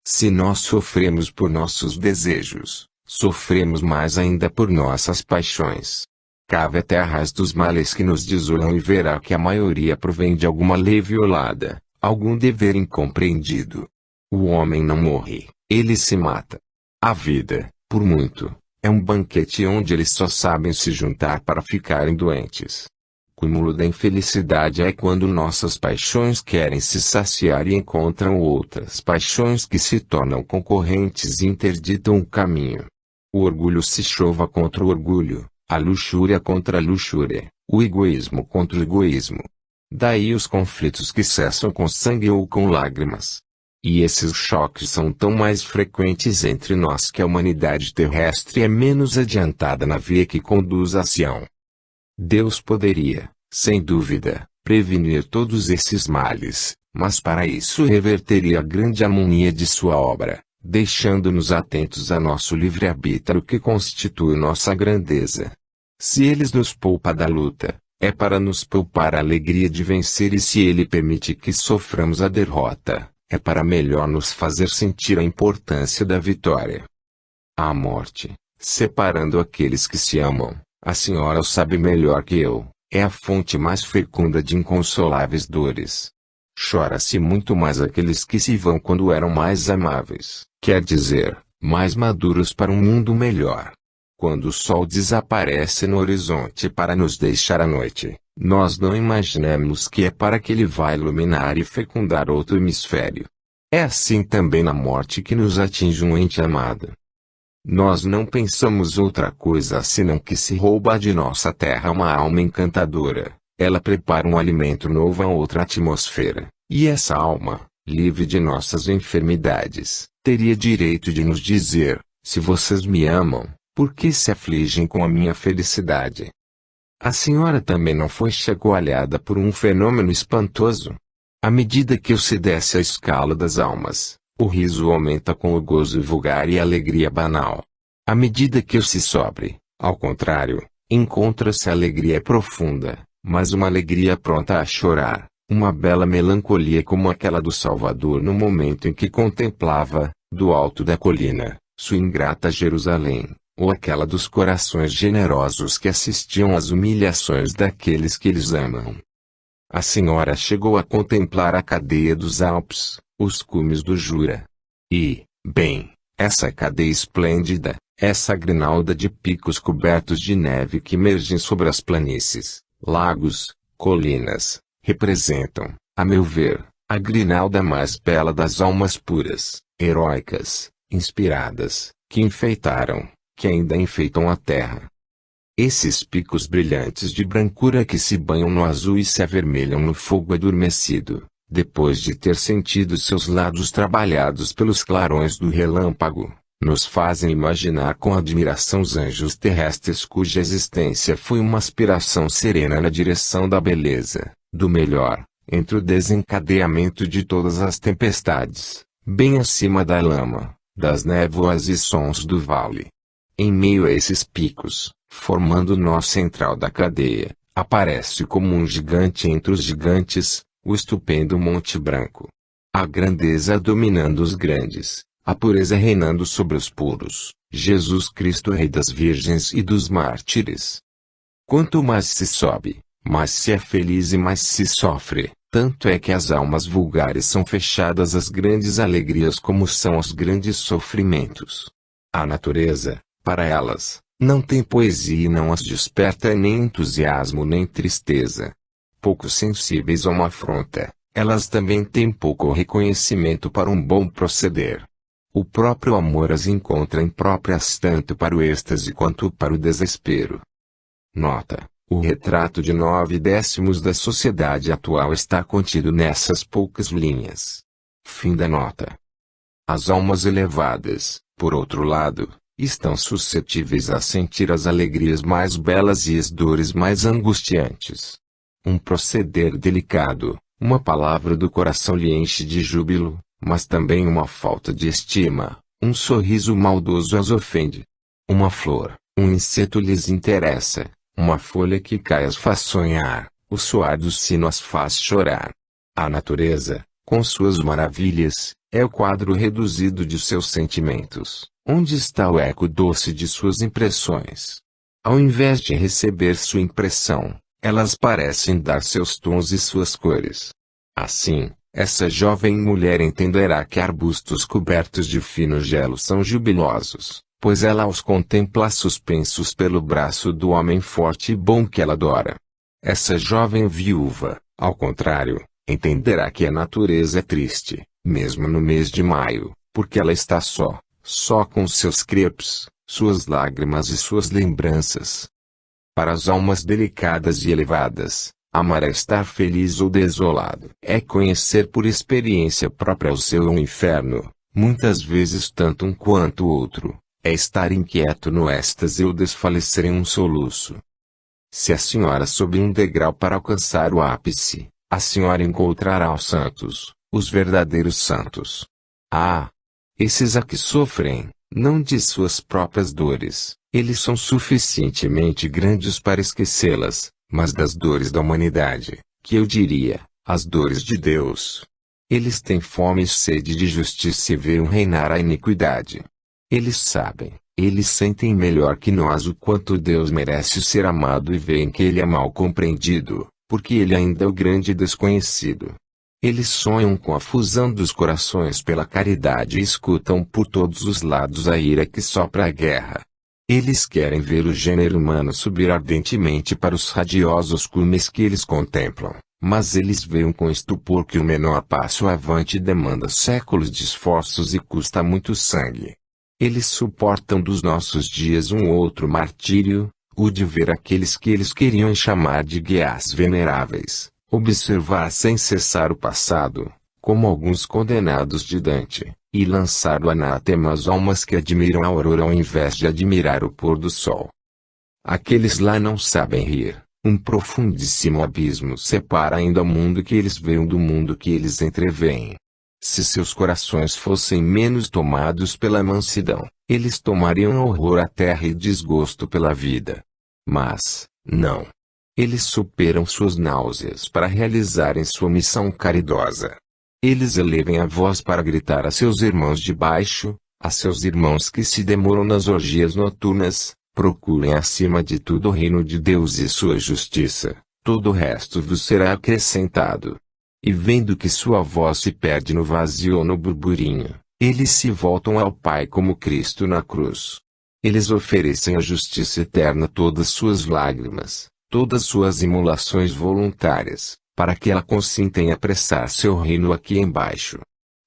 [SPEAKER 1] Se nós sofremos por nossos desejos, sofremos mais ainda por nossas paixões. Cave até a raiz dos males que nos desolam e verá que a maioria provém de alguma lei violada, algum dever incompreendido. O homem não morre, ele se mata. A vida, por muito, é um banquete onde eles só sabem se juntar para ficarem doentes. Cúmulo da infelicidade é quando nossas paixões querem se saciar e encontram outras paixões que se tornam concorrentes e interditam o caminho. O orgulho se chova contra o orgulho, a luxúria contra a luxúria, o egoísmo contra o egoísmo. Daí os conflitos que cessam com sangue ou com lágrimas. E esses choques são tão mais frequentes entre nós que a humanidade terrestre é menos adiantada na via que conduz a Sião. Deus poderia, sem dúvida, prevenir todos esses males, mas para isso reverteria a grande harmonia de sua obra, deixando-nos atentos a nosso livre-arbítrio que constitui nossa grandeza. Se Ele nos poupa da luta, é para nos poupar a alegria de vencer, e se Ele permite que soframos a derrota, é para melhor nos fazer sentir a importância da vitória. A morte, separando aqueles que se amam, a senhora o sabe melhor que eu, é a fonte mais fecunda de inconsoláveis dores. Chora-se muito mais aqueles que se vão quando eram mais amáveis, quer dizer, mais maduros para um mundo melhor. Quando o sol desaparece no horizonte para nos deixar a noite, nós não imaginamos que é para que ele vá iluminar e fecundar outro hemisfério. É assim também na morte que nos atinge um ente amado. Nós não pensamos outra coisa senão que se rouba de nossa terra uma alma encantadora, ela prepara um alimento novo a outra atmosfera, e essa alma, livre de nossas enfermidades, teria direito de nos dizer: se vocês me amam, por que se afligem com a minha felicidade? A senhora também não foi chacoalhada por um fenômeno espantoso? À medida que se desce a escala das almas, o riso aumenta com o gozo vulgar e a alegria banal. À medida que se sobe, ao contrário, encontra-se a alegria profunda, mas uma alegria pronta a chorar, uma bela melancolia como aquela do Salvador no momento em que contemplava, do alto da colina, sua ingrata Jerusalém, ou aquela dos corações generosos que assistiam às humilhações daqueles que eles amam. A senhora chegou a contemplar a cadeia dos Alpes, os cumes do Jura. E, bem, essa cadeia esplêndida, Essa grinalda de picos cobertos de neve que emergem sobre as planícies, lagos, colinas, representam, a meu ver, a grinalda mais bela das almas puras, heróicas, inspiradas, que enfeitaram, que ainda enfeitam a terra. Esses picos brilhantes de brancura que se banham no azul e se avermelham no fogo adormecido, depois de ter sentido seus lados trabalhados pelos clarões do relâmpago, nos fazem imaginar com admiração os anjos terrestres cuja existência foi uma aspiração serena na direção da beleza, do melhor, entre o desencadeamento de todas as tempestades, bem acima da lama, das névoas e sons do vale. Em meio a esses picos, formando o nó central da cadeia, aparece como um gigante entre os gigantes, o estupendo Monte Branco. A grandeza dominando os grandes, a pureza reinando sobre os puros, Jesus Cristo Rei das Virgens e dos Mártires. Quanto mais se sobe, mais se é feliz e mais se sofre, tanto é que as almas vulgares são fechadas às grandes alegrias como são aos grandes sofrimentos. A natureza, para elas, não tem poesia e não as desperta nem entusiasmo nem tristeza. Pouco sensíveis a uma afronta, elas também têm pouco reconhecimento para um bom proceder. O próprio amor as encontra impróprias tanto para o êxtase quanto para o desespero. Nota: o retrato de 9/10 da sociedade atual está contido nessas poucas linhas. Fim da nota. As almas elevadas, por outro lado, estão suscetíveis a sentir as alegrias mais belas e as dores mais angustiantes. Um proceder delicado, uma palavra do coração lhe enche de júbilo, mas também uma falta de estima, um sorriso maldoso as ofende. Uma flor, um inseto lhes interessa, uma folha que cai as faz sonhar, o soar do sino as faz chorar. A natureza, com suas maravilhas, é o quadro reduzido de seus sentimentos, onde está o eco doce de suas impressões. Ao invés de receber sua impressão, elas parecem dar seus tons e suas cores. Assim, essa jovem mulher entenderá que arbustos cobertos de fino gelo são jubilosos, pois ela os contempla suspensos pelo braço do homem forte e bom que ela adora. Essa jovem viúva, ao contrário, entenderá que a natureza é triste, mesmo no mês de maio, porque ela está só com seus crepes, suas lágrimas e suas lembranças. Para as almas delicadas e elevadas, amar é estar feliz ou desolado. É conhecer por experiência própria o céu ou o inferno, muitas vezes tanto um quanto o outro. É estar inquieto no êxtase ou desfalecer em um soluço. Se a senhora subir um degrau para alcançar o ápice, a senhora encontrará os santos, os verdadeiros santos. Ah! Esses a que sofrem, não de suas próprias dores, eles são suficientemente grandes para esquecê-las, mas das dores da humanidade, que eu diria, as dores de Deus. Eles têm fome e sede de justiça e veem reinar a iniquidade. Eles sabem, eles sentem melhor que nós o quanto Deus merece ser amado e veem que ele é mal compreendido, porque ele ainda é o grande desconhecido. Eles sonham com a fusão dos corações pela caridade e escutam por todos os lados a ira que sopra a guerra. Eles querem ver o gênero humano subir ardentemente para os radiosos cumes que eles contemplam, mas eles veem com estupor que o menor passo avante demanda séculos de esforços e custa muito sangue. Eles suportam dos nossos dias um outro martírio, o de ver aqueles que eles queriam chamar de guias veneráveis, observar sem cessar o passado, como alguns condenados de Dante, e lançar o anátema às almas que admiram a aurora ao invés de admirar o pôr do sol. Aqueles lá não sabem rir, um profundíssimo abismo separa ainda o mundo que eles veem do mundo que eles entreveem. Se seus corações fossem menos tomados pela mansidão, eles tomariam horror à terra e desgosto pela vida. Mas, não. Eles superam suas náuseas para realizarem sua missão caridosa. Eles elevem a voz para gritar a seus irmãos de baixo, a seus irmãos que se demoram nas orgias noturnas, procurem acima de tudo o reino de Deus e sua justiça, todo o resto vos será acrescentado. E vendo que sua voz se perde no vazio ou no burburinho, eles se voltam ao Pai como Cristo na cruz. Eles oferecem à justiça eterna todas suas lágrimas, todas suas imolações voluntárias, para que ela consinta em apressar seu reino aqui embaixo.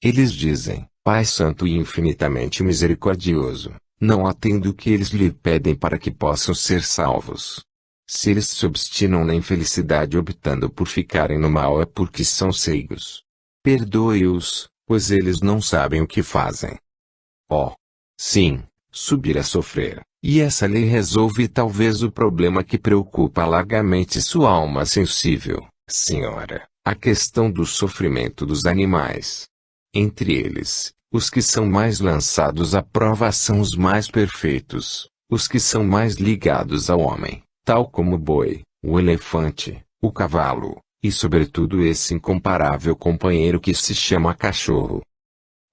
[SPEAKER 1] Eles dizem: Pai Santo e infinitamente misericordioso, não atenda o que eles lhe pedem para que possam ser salvos. Se eles se obstinam na infelicidade optando por ficarem no mal é porque são ceigos. Perdoe-os, pois eles não sabem o que fazem. Oh! Sim, subir a sofrer, e essa lei resolve talvez o problema que preocupa largamente sua alma sensível, Senhora, a questão do sofrimento dos animais. Entre eles, os que são mais lançados à prova são os mais perfeitos, os que são mais ligados ao homem, tal como o boi, o elefante, o cavalo, e sobretudo esse incomparável companheiro que se chama cachorro.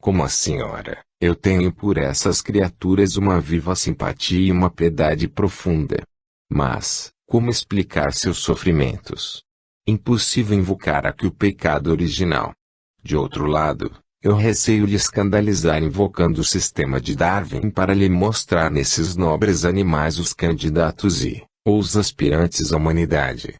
[SPEAKER 1] Como a senhora, eu tenho por essas criaturas uma viva simpatia e uma piedade profunda. Mas, como explicar seus sofrimentos? Impossível invocar aqui o pecado original. De outro lado, eu receio lhe escandalizar invocando o sistema de Darwin para lhe mostrar nesses nobres animais os candidatos ou os aspirantes à humanidade.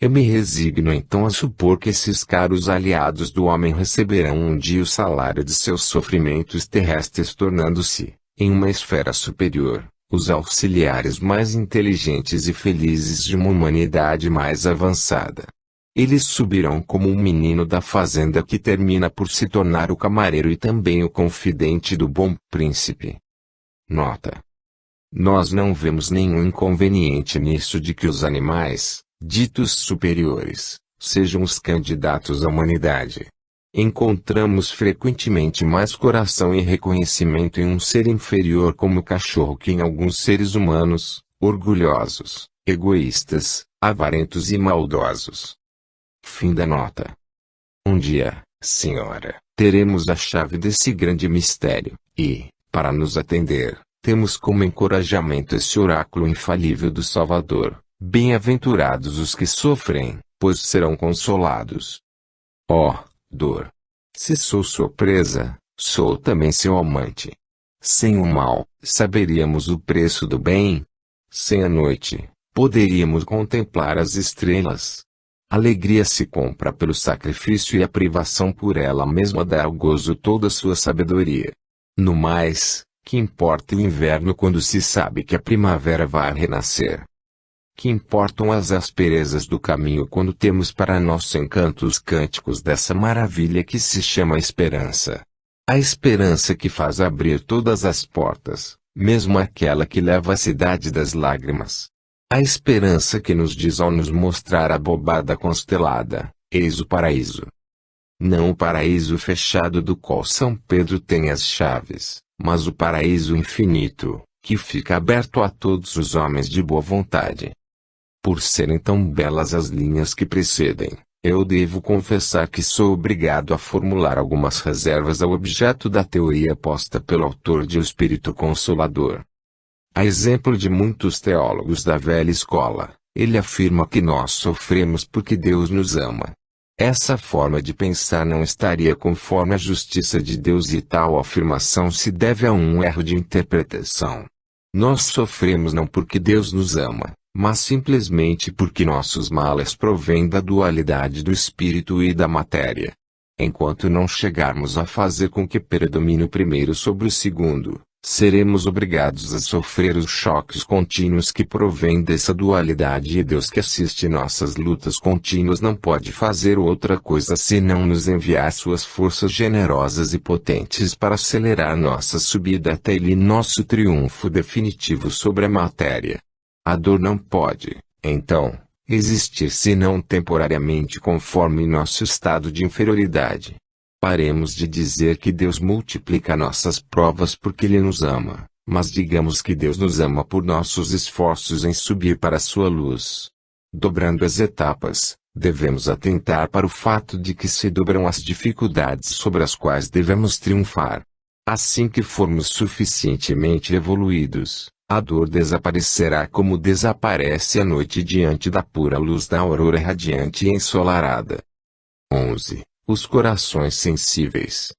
[SPEAKER 1] Eu me resigno então a supor que esses caros aliados do homem receberão um dia o salário de seus sofrimentos terrestres tornando-se, em uma esfera superior, os auxiliares mais inteligentes e felizes de uma humanidade mais avançada. Eles subirão como um menino da fazenda que termina por se tornar o camareiro e também o confidente do bom príncipe. Nota: nós não vemos nenhum inconveniente nisso de que os animais, ditos superiores, sejam os candidatos à humanidade. Encontramos frequentemente mais coração e reconhecimento em um ser inferior como o cachorro que em alguns seres humanos, orgulhosos, egoístas, avarentos e maldosos. Fim da nota. Um dia, senhora, teremos a chave desse grande mistério, e, para nos atender, temos como encorajamento esse oráculo infalível do Salvador: bem-aventurados os que sofrem, pois serão consolados. Oh, dor! Se sou sua presa, sou também seu amante. Sem o mal, saberíamos o preço do bem? Sem a noite, poderíamos contemplar as estrelas. Alegria se compra pelo sacrifício e a privação por ela mesma dá ao gozo toda sua sabedoria. No mais, que importa o inverno quando se sabe que a primavera vai renascer? Que importam as asperezas do caminho quando temos para nosso encanto os cânticos dessa maravilha que se chama esperança? A esperança que faz abrir todas as portas, mesmo aquela que leva à cidade das lágrimas. A esperança que nos diz ao nos mostrar a bobada constelada: eis o paraíso. Não o paraíso fechado do qual São Pedro tem as chaves, mas o paraíso infinito, que fica aberto a todos os homens de boa vontade. Por serem tão belas as linhas que precedem, eu devo confessar que sou obrigado a formular algumas reservas ao objeto da teoria posta pelo autor de O Espírito Consolador. A exemplo de muitos teólogos da velha escola, ele afirma que nós sofremos porque Deus nos ama. Essa forma de pensar não estaria conforme a justiça de Deus e tal afirmação se deve a um erro de interpretação. Nós sofremos não porque Deus nos ama, mas simplesmente porque nossos males provêm da dualidade do espírito e da matéria. Enquanto não chegarmos a fazer com que predomine o primeiro sobre o segundo, seremos obrigados a sofrer os choques contínuos que provêm dessa dualidade e Deus que assiste nossas lutas contínuas não pode fazer outra coisa senão nos enviar suas forças generosas e potentes para acelerar nossa subida até Ele e nosso triunfo definitivo sobre a matéria. A dor não pode, então, existir senão temporariamente conforme nosso estado de inferioridade. Paremos de dizer que Deus multiplica nossas provas porque Ele nos ama, mas digamos que Deus nos ama por nossos esforços em subir para a sua luz. Dobrando as etapas, devemos atentar para o fato de que se dobram as dificuldades sobre as quais devemos triunfar. Assim que formos suficientemente evoluídos, a dor desaparecerá como desaparece a noite diante da pura luz da aurora radiante e ensolarada. 11. Os corações sensíveis.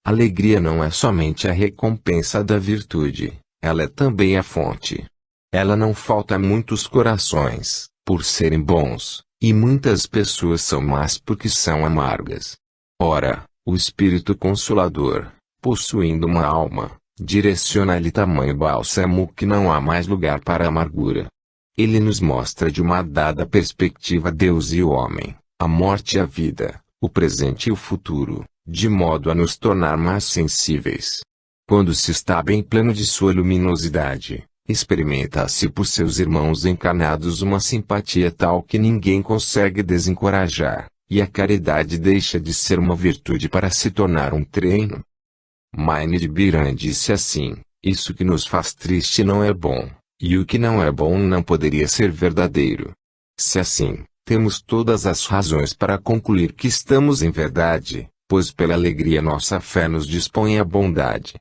[SPEAKER 1] Alegria não é somente a recompensa da virtude, ela é também a fonte. Ela não falta a muitos corações, por serem bons, e muitas pessoas são más porque são amargas. Ora, o Espírito Consolador, possuindo uma alma, direciona-lhe tamanho bálsamo que não há mais lugar para a amargura. Ele nos mostra de uma dada perspectiva Deus e o homem, a morte e a vida, o presente e o futuro, de modo a nos tornar mais sensíveis. Quando se está bem pleno de sua luminosidade, experimenta-se por seus irmãos encarnados uma simpatia tal que ninguém consegue desencorajar, e a caridade deixa de ser uma virtude para se tornar um treino. Maine Biran disse assim: isso que nos faz triste não é bom, e o que não é bom não poderia ser verdadeiro. Se assim, temos todas as razões para concluir que estamos em verdade, pois pela alegria nossa fé nos dispõe à bondade.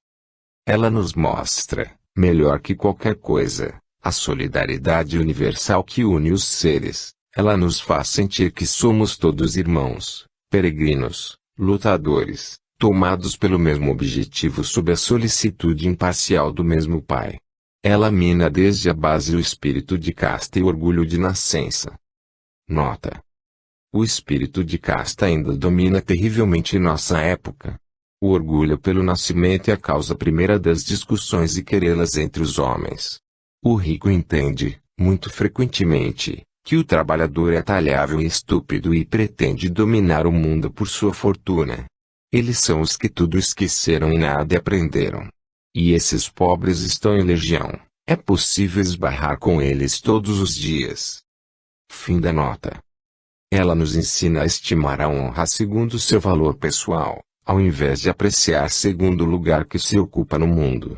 [SPEAKER 1] Ela nos mostra, melhor que qualquer coisa, a solidariedade universal que une os seres. Ela nos faz sentir que somos todos irmãos, peregrinos, lutadores, tomados pelo mesmo objetivo sob a solicitude imparcial do mesmo Pai. Ela mina desde a base o espírito de casta e o orgulho de nascença. Nota: o espírito de casta ainda domina terrivelmente nossa época. O orgulho pelo nascimento é a causa primeira das discussões e querelas entre os homens. O rico entende, muito frequentemente, que o trabalhador é atalhável e estúpido e pretende dominar o mundo por sua fortuna. Eles são os que tudo esqueceram e nada aprenderam. E esses pobres estão em legião. É possível esbarrar com eles todos os dias. Fim da nota. Ela nos ensina a estimar a honra segundo seu valor pessoal, ao invés de apreciar segundo o lugar que se ocupa no mundo.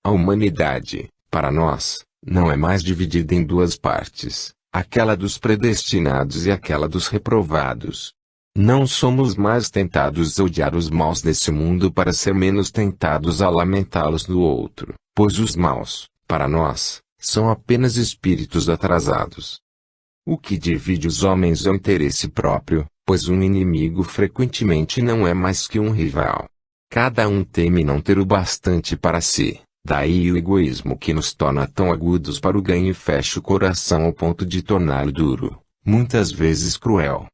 [SPEAKER 1] A humanidade, para nós, não é mais dividida em duas partes, aquela dos predestinados e aquela dos reprovados. Não somos mais tentados a odiar os maus desse mundo para ser menos tentados a lamentá-los no outro, pois os maus, para nós, são apenas espíritos atrasados. O que divide os homens é o interesse próprio, pois um inimigo frequentemente não é mais que um rival. Cada um teme não ter o bastante para si, daí o egoísmo que nos torna tão agudos para o ganho e fecha o coração ao ponto de torná-lo duro, muitas vezes cruel.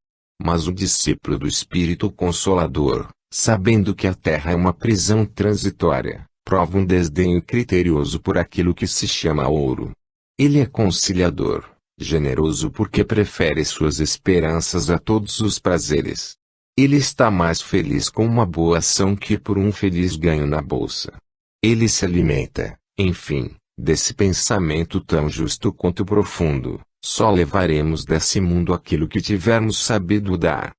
[SPEAKER 1] Mas o discípulo do Espírito Consolador, sabendo que a terra é uma prisão transitória, prova um desdenho criterioso por aquilo que se chama ouro. Ele é conciliador, generoso porque prefere suas esperanças a todos os prazeres. Ele está mais feliz com uma boa ação que por um feliz ganho na bolsa. Ele se alimenta, enfim, desse pensamento tão justo quanto profundo: só levaremos desse mundo aquilo que tivermos sabido dar.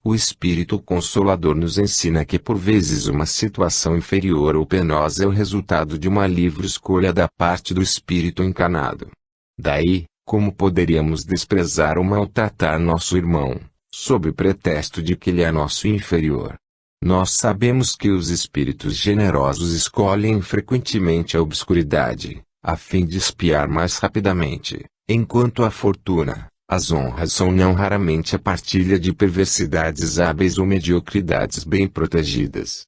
[SPEAKER 1] O Espírito Consolador nos ensina que por vezes uma situação inferior ou penosa é o resultado de uma livre escolha da parte do Espírito encarnado. Daí, como poderíamos desprezar ou maltratar nosso irmão, sob pretexto de que ele é nosso inferior? Nós sabemos que os espíritos generosos escolhem frequentemente a obscuridade, a fim de espiar mais rapidamente, enquanto a fortuna, as honras são não raramente a partilha de perversidades hábeis ou mediocridades bem protegidas.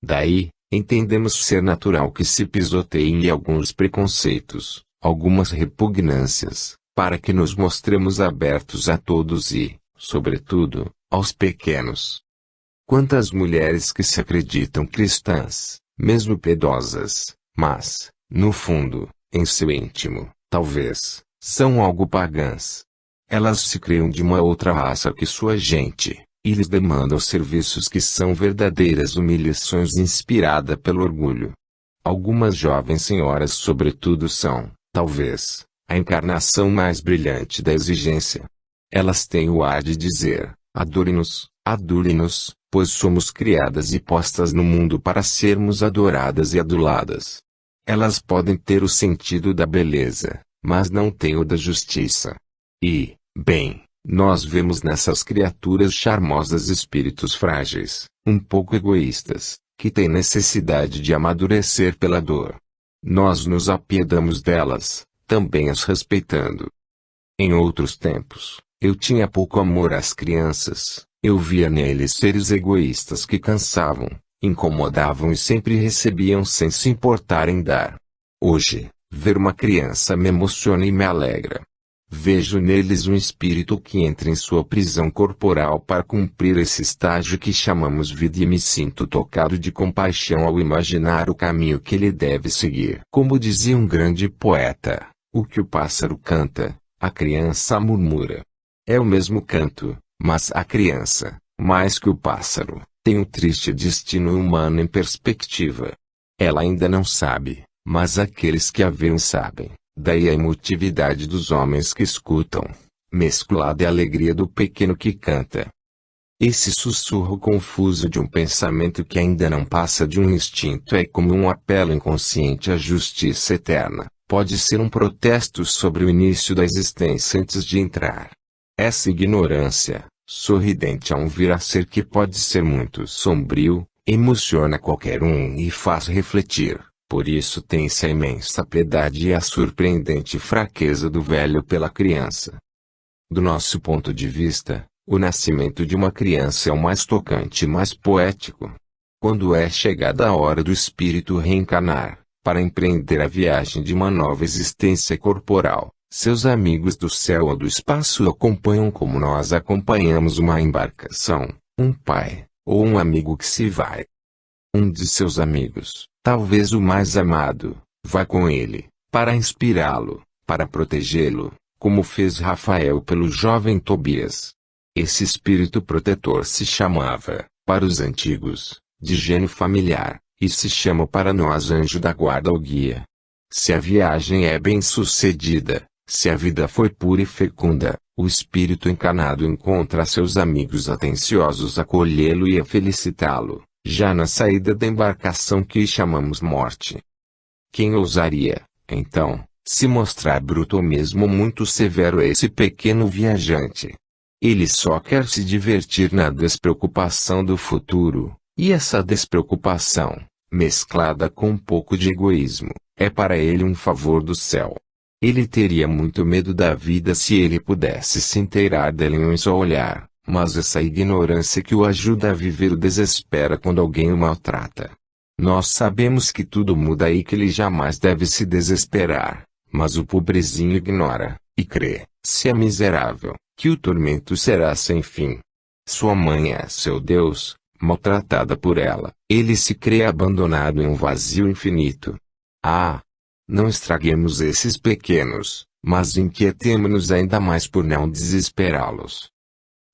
[SPEAKER 1] Daí, entendemos ser natural que se pisoteiem alguns preconceitos, algumas repugnâncias, para que nos mostremos abertos a todos e, sobretudo, aos pequenos. Quantas mulheres que se acreditam cristãs, mesmo piedosas, mas, no fundo, em seu íntimo, talvez, são algo pagãs. Elas se criam de uma outra raça que sua gente, e lhes demandam serviços que são verdadeiras humilhações inspiradas pelo orgulho. Algumas jovens senhoras sobretudo são, talvez, a encarnação mais brilhante da exigência. Elas têm o ar de dizer: adore-nos, adule-nos, pois somos criadas e postas no mundo para sermos adoradas e aduladas. Elas podem ter o sentido da beleza, mas não têm o da justiça. E, bem, nós vemos nessas criaturas charmosas espíritos frágeis, um pouco egoístas, que têm necessidade de amadurecer pela dor. Nós nos apiedamos delas, também as respeitando. Em outros tempos, eu tinha pouco amor às crianças. Eu via neles seres egoístas que cansavam, incomodavam e sempre recebiam sem se importar em dar. Hoje, ver uma criança me emociona e me alegra. Vejo neles um espírito que entra em sua prisão corporal para cumprir esse estágio que chamamos vida e me sinto tocado de compaixão ao imaginar o caminho que ele deve seguir. Como dizia um grande poeta, o que o pássaro canta, a criança murmura. É o mesmo canto, mas a criança, mais que o pássaro, tem um triste destino humano em perspectiva. Ela ainda não sabe, mas aqueles que a veem sabem. Daí a emotividade dos homens que escutam, mesclada à alegria do pequeno que canta. Esse sussurro confuso de um pensamento que ainda não passa de um instinto é como um apelo inconsciente à justiça eterna, pode ser um protesto sobre o início da existência antes de entrar. Essa ignorância, sorridente a um vir a ser que pode ser muito sombrio, emociona qualquer um e faz refletir. Por isso tem-se a imensa piedade e a surpreendente fraqueza do velho pela criança. Do nosso ponto de vista, o nascimento de uma criança é o mais tocante e mais poético. Quando é chegada a hora do espírito reencarnar, para empreender a viagem de uma nova existência corporal, seus amigos do céu ou do espaço o acompanham como nós acompanhamos uma embarcação, um pai, ou um amigo que se vai. Um de seus amigos, talvez o mais amado, vai com ele, para inspirá-lo, para protegê-lo, como fez Rafael pelo jovem Tobias. Esse espírito protetor se chamava, para os antigos, de gênio familiar, e se chama para nós anjo da guarda ou guia. Se a viagem é bem-sucedida, se a vida foi pura e fecunda, o espírito encarnado encontra seus amigos atenciosos a acolhê-lo e a felicitá-lo, já na saída da embarcação que chamamos morte. Quem ousaria, então, se mostrar bruto ou mesmo muito severo a esse pequeno viajante? Ele só quer se divertir na despreocupação do futuro, e essa despreocupação, mesclada com um pouco de egoísmo, é para ele um favor do céu. Ele teria muito medo da vida se ele pudesse se inteirar dela em um só olhar. Mas essa ignorância que o ajuda a viver o desespera quando alguém o maltrata. Nós sabemos que tudo muda e que ele jamais deve se desesperar, mas o pobrezinho ignora, e crê, se é miserável, que o tormento será sem fim. Sua mãe é seu Deus, maltratada por ela, ele se crê abandonado em um vazio infinito. Ah! Não estraguemos esses pequenos, mas inquietemo-nos ainda mais por não desesperá-los.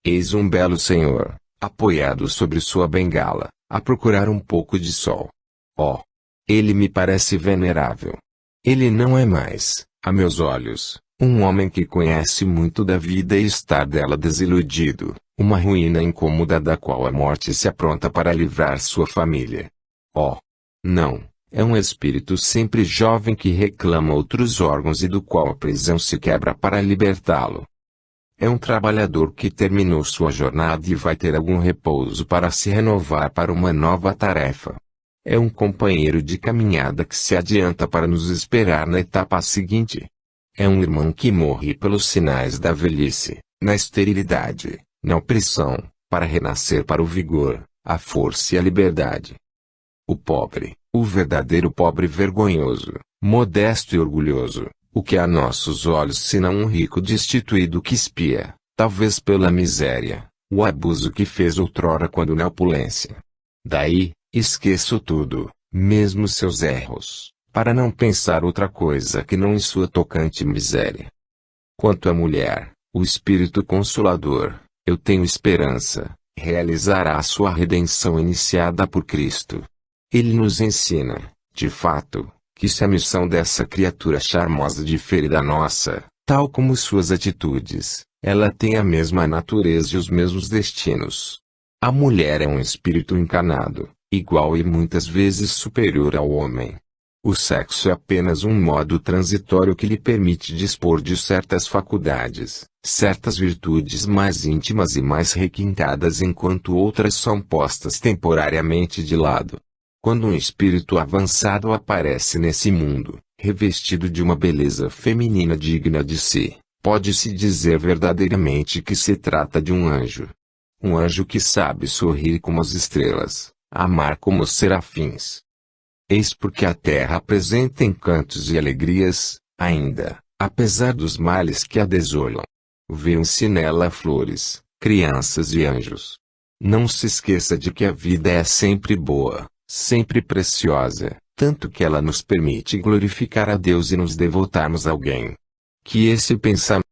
[SPEAKER 1] Eis um belo senhor, apoiado sobre sua bengala, a procurar um pouco de sol. Oh! Ele me parece venerável. Ele não é mais, a meus olhos, um homem que conhece muito da vida e está dela desiludido, uma ruína incômoda da qual a morte se apronta para livrar sua família. Oh! Não, é um espírito sempre jovem que reclama outros órgãos e do qual a prisão se quebra para libertá-lo. É um trabalhador que terminou sua jornada e vai ter algum repouso para se renovar para uma nova tarefa. É um companheiro de caminhada que se adianta para nos esperar na etapa seguinte. É um irmão que morre pelos sinais da velhice, na esterilidade, na opressão, para renascer para o vigor, a força e a liberdade. O pobre, o verdadeiro pobre vergonhoso, modesto e orgulhoso. O que a nossos olhos senão um rico destituído que espia, talvez pela miséria, o abuso que fez outrora quando na opulência. Daí, esqueço tudo, mesmo seus erros, para não pensar outra coisa que não em sua tocante miséria. Quanto à mulher, o Espírito Consolador, eu tenho esperança, realizará a sua redenção iniciada por Cristo. Ele nos ensina, de fato, que se a missão dessa criatura charmosa difere da nossa, tal como suas atitudes, ela tem a mesma natureza e os mesmos destinos. A mulher é um espírito encarnado, igual e muitas vezes superior ao homem. O sexo é apenas um modo transitório que lhe permite dispor de certas faculdades, certas virtudes mais íntimas e mais requintadas enquanto outras são postas temporariamente de lado. Quando um espírito avançado aparece nesse mundo, revestido de uma beleza feminina digna de si, pode-se dizer verdadeiramente que se trata de um anjo. Um anjo que sabe sorrir como as estrelas, amar como os serafins. Eis porque a terra apresenta encantos e alegrias, ainda, apesar dos males que a desolam. Vêem-se nela flores, crianças e anjos. Não se esqueça de que a vida é sempre boa, sempre preciosa, tanto que ela nos permite glorificar a Deus e nos devotarmos a alguém. Que esse pensamento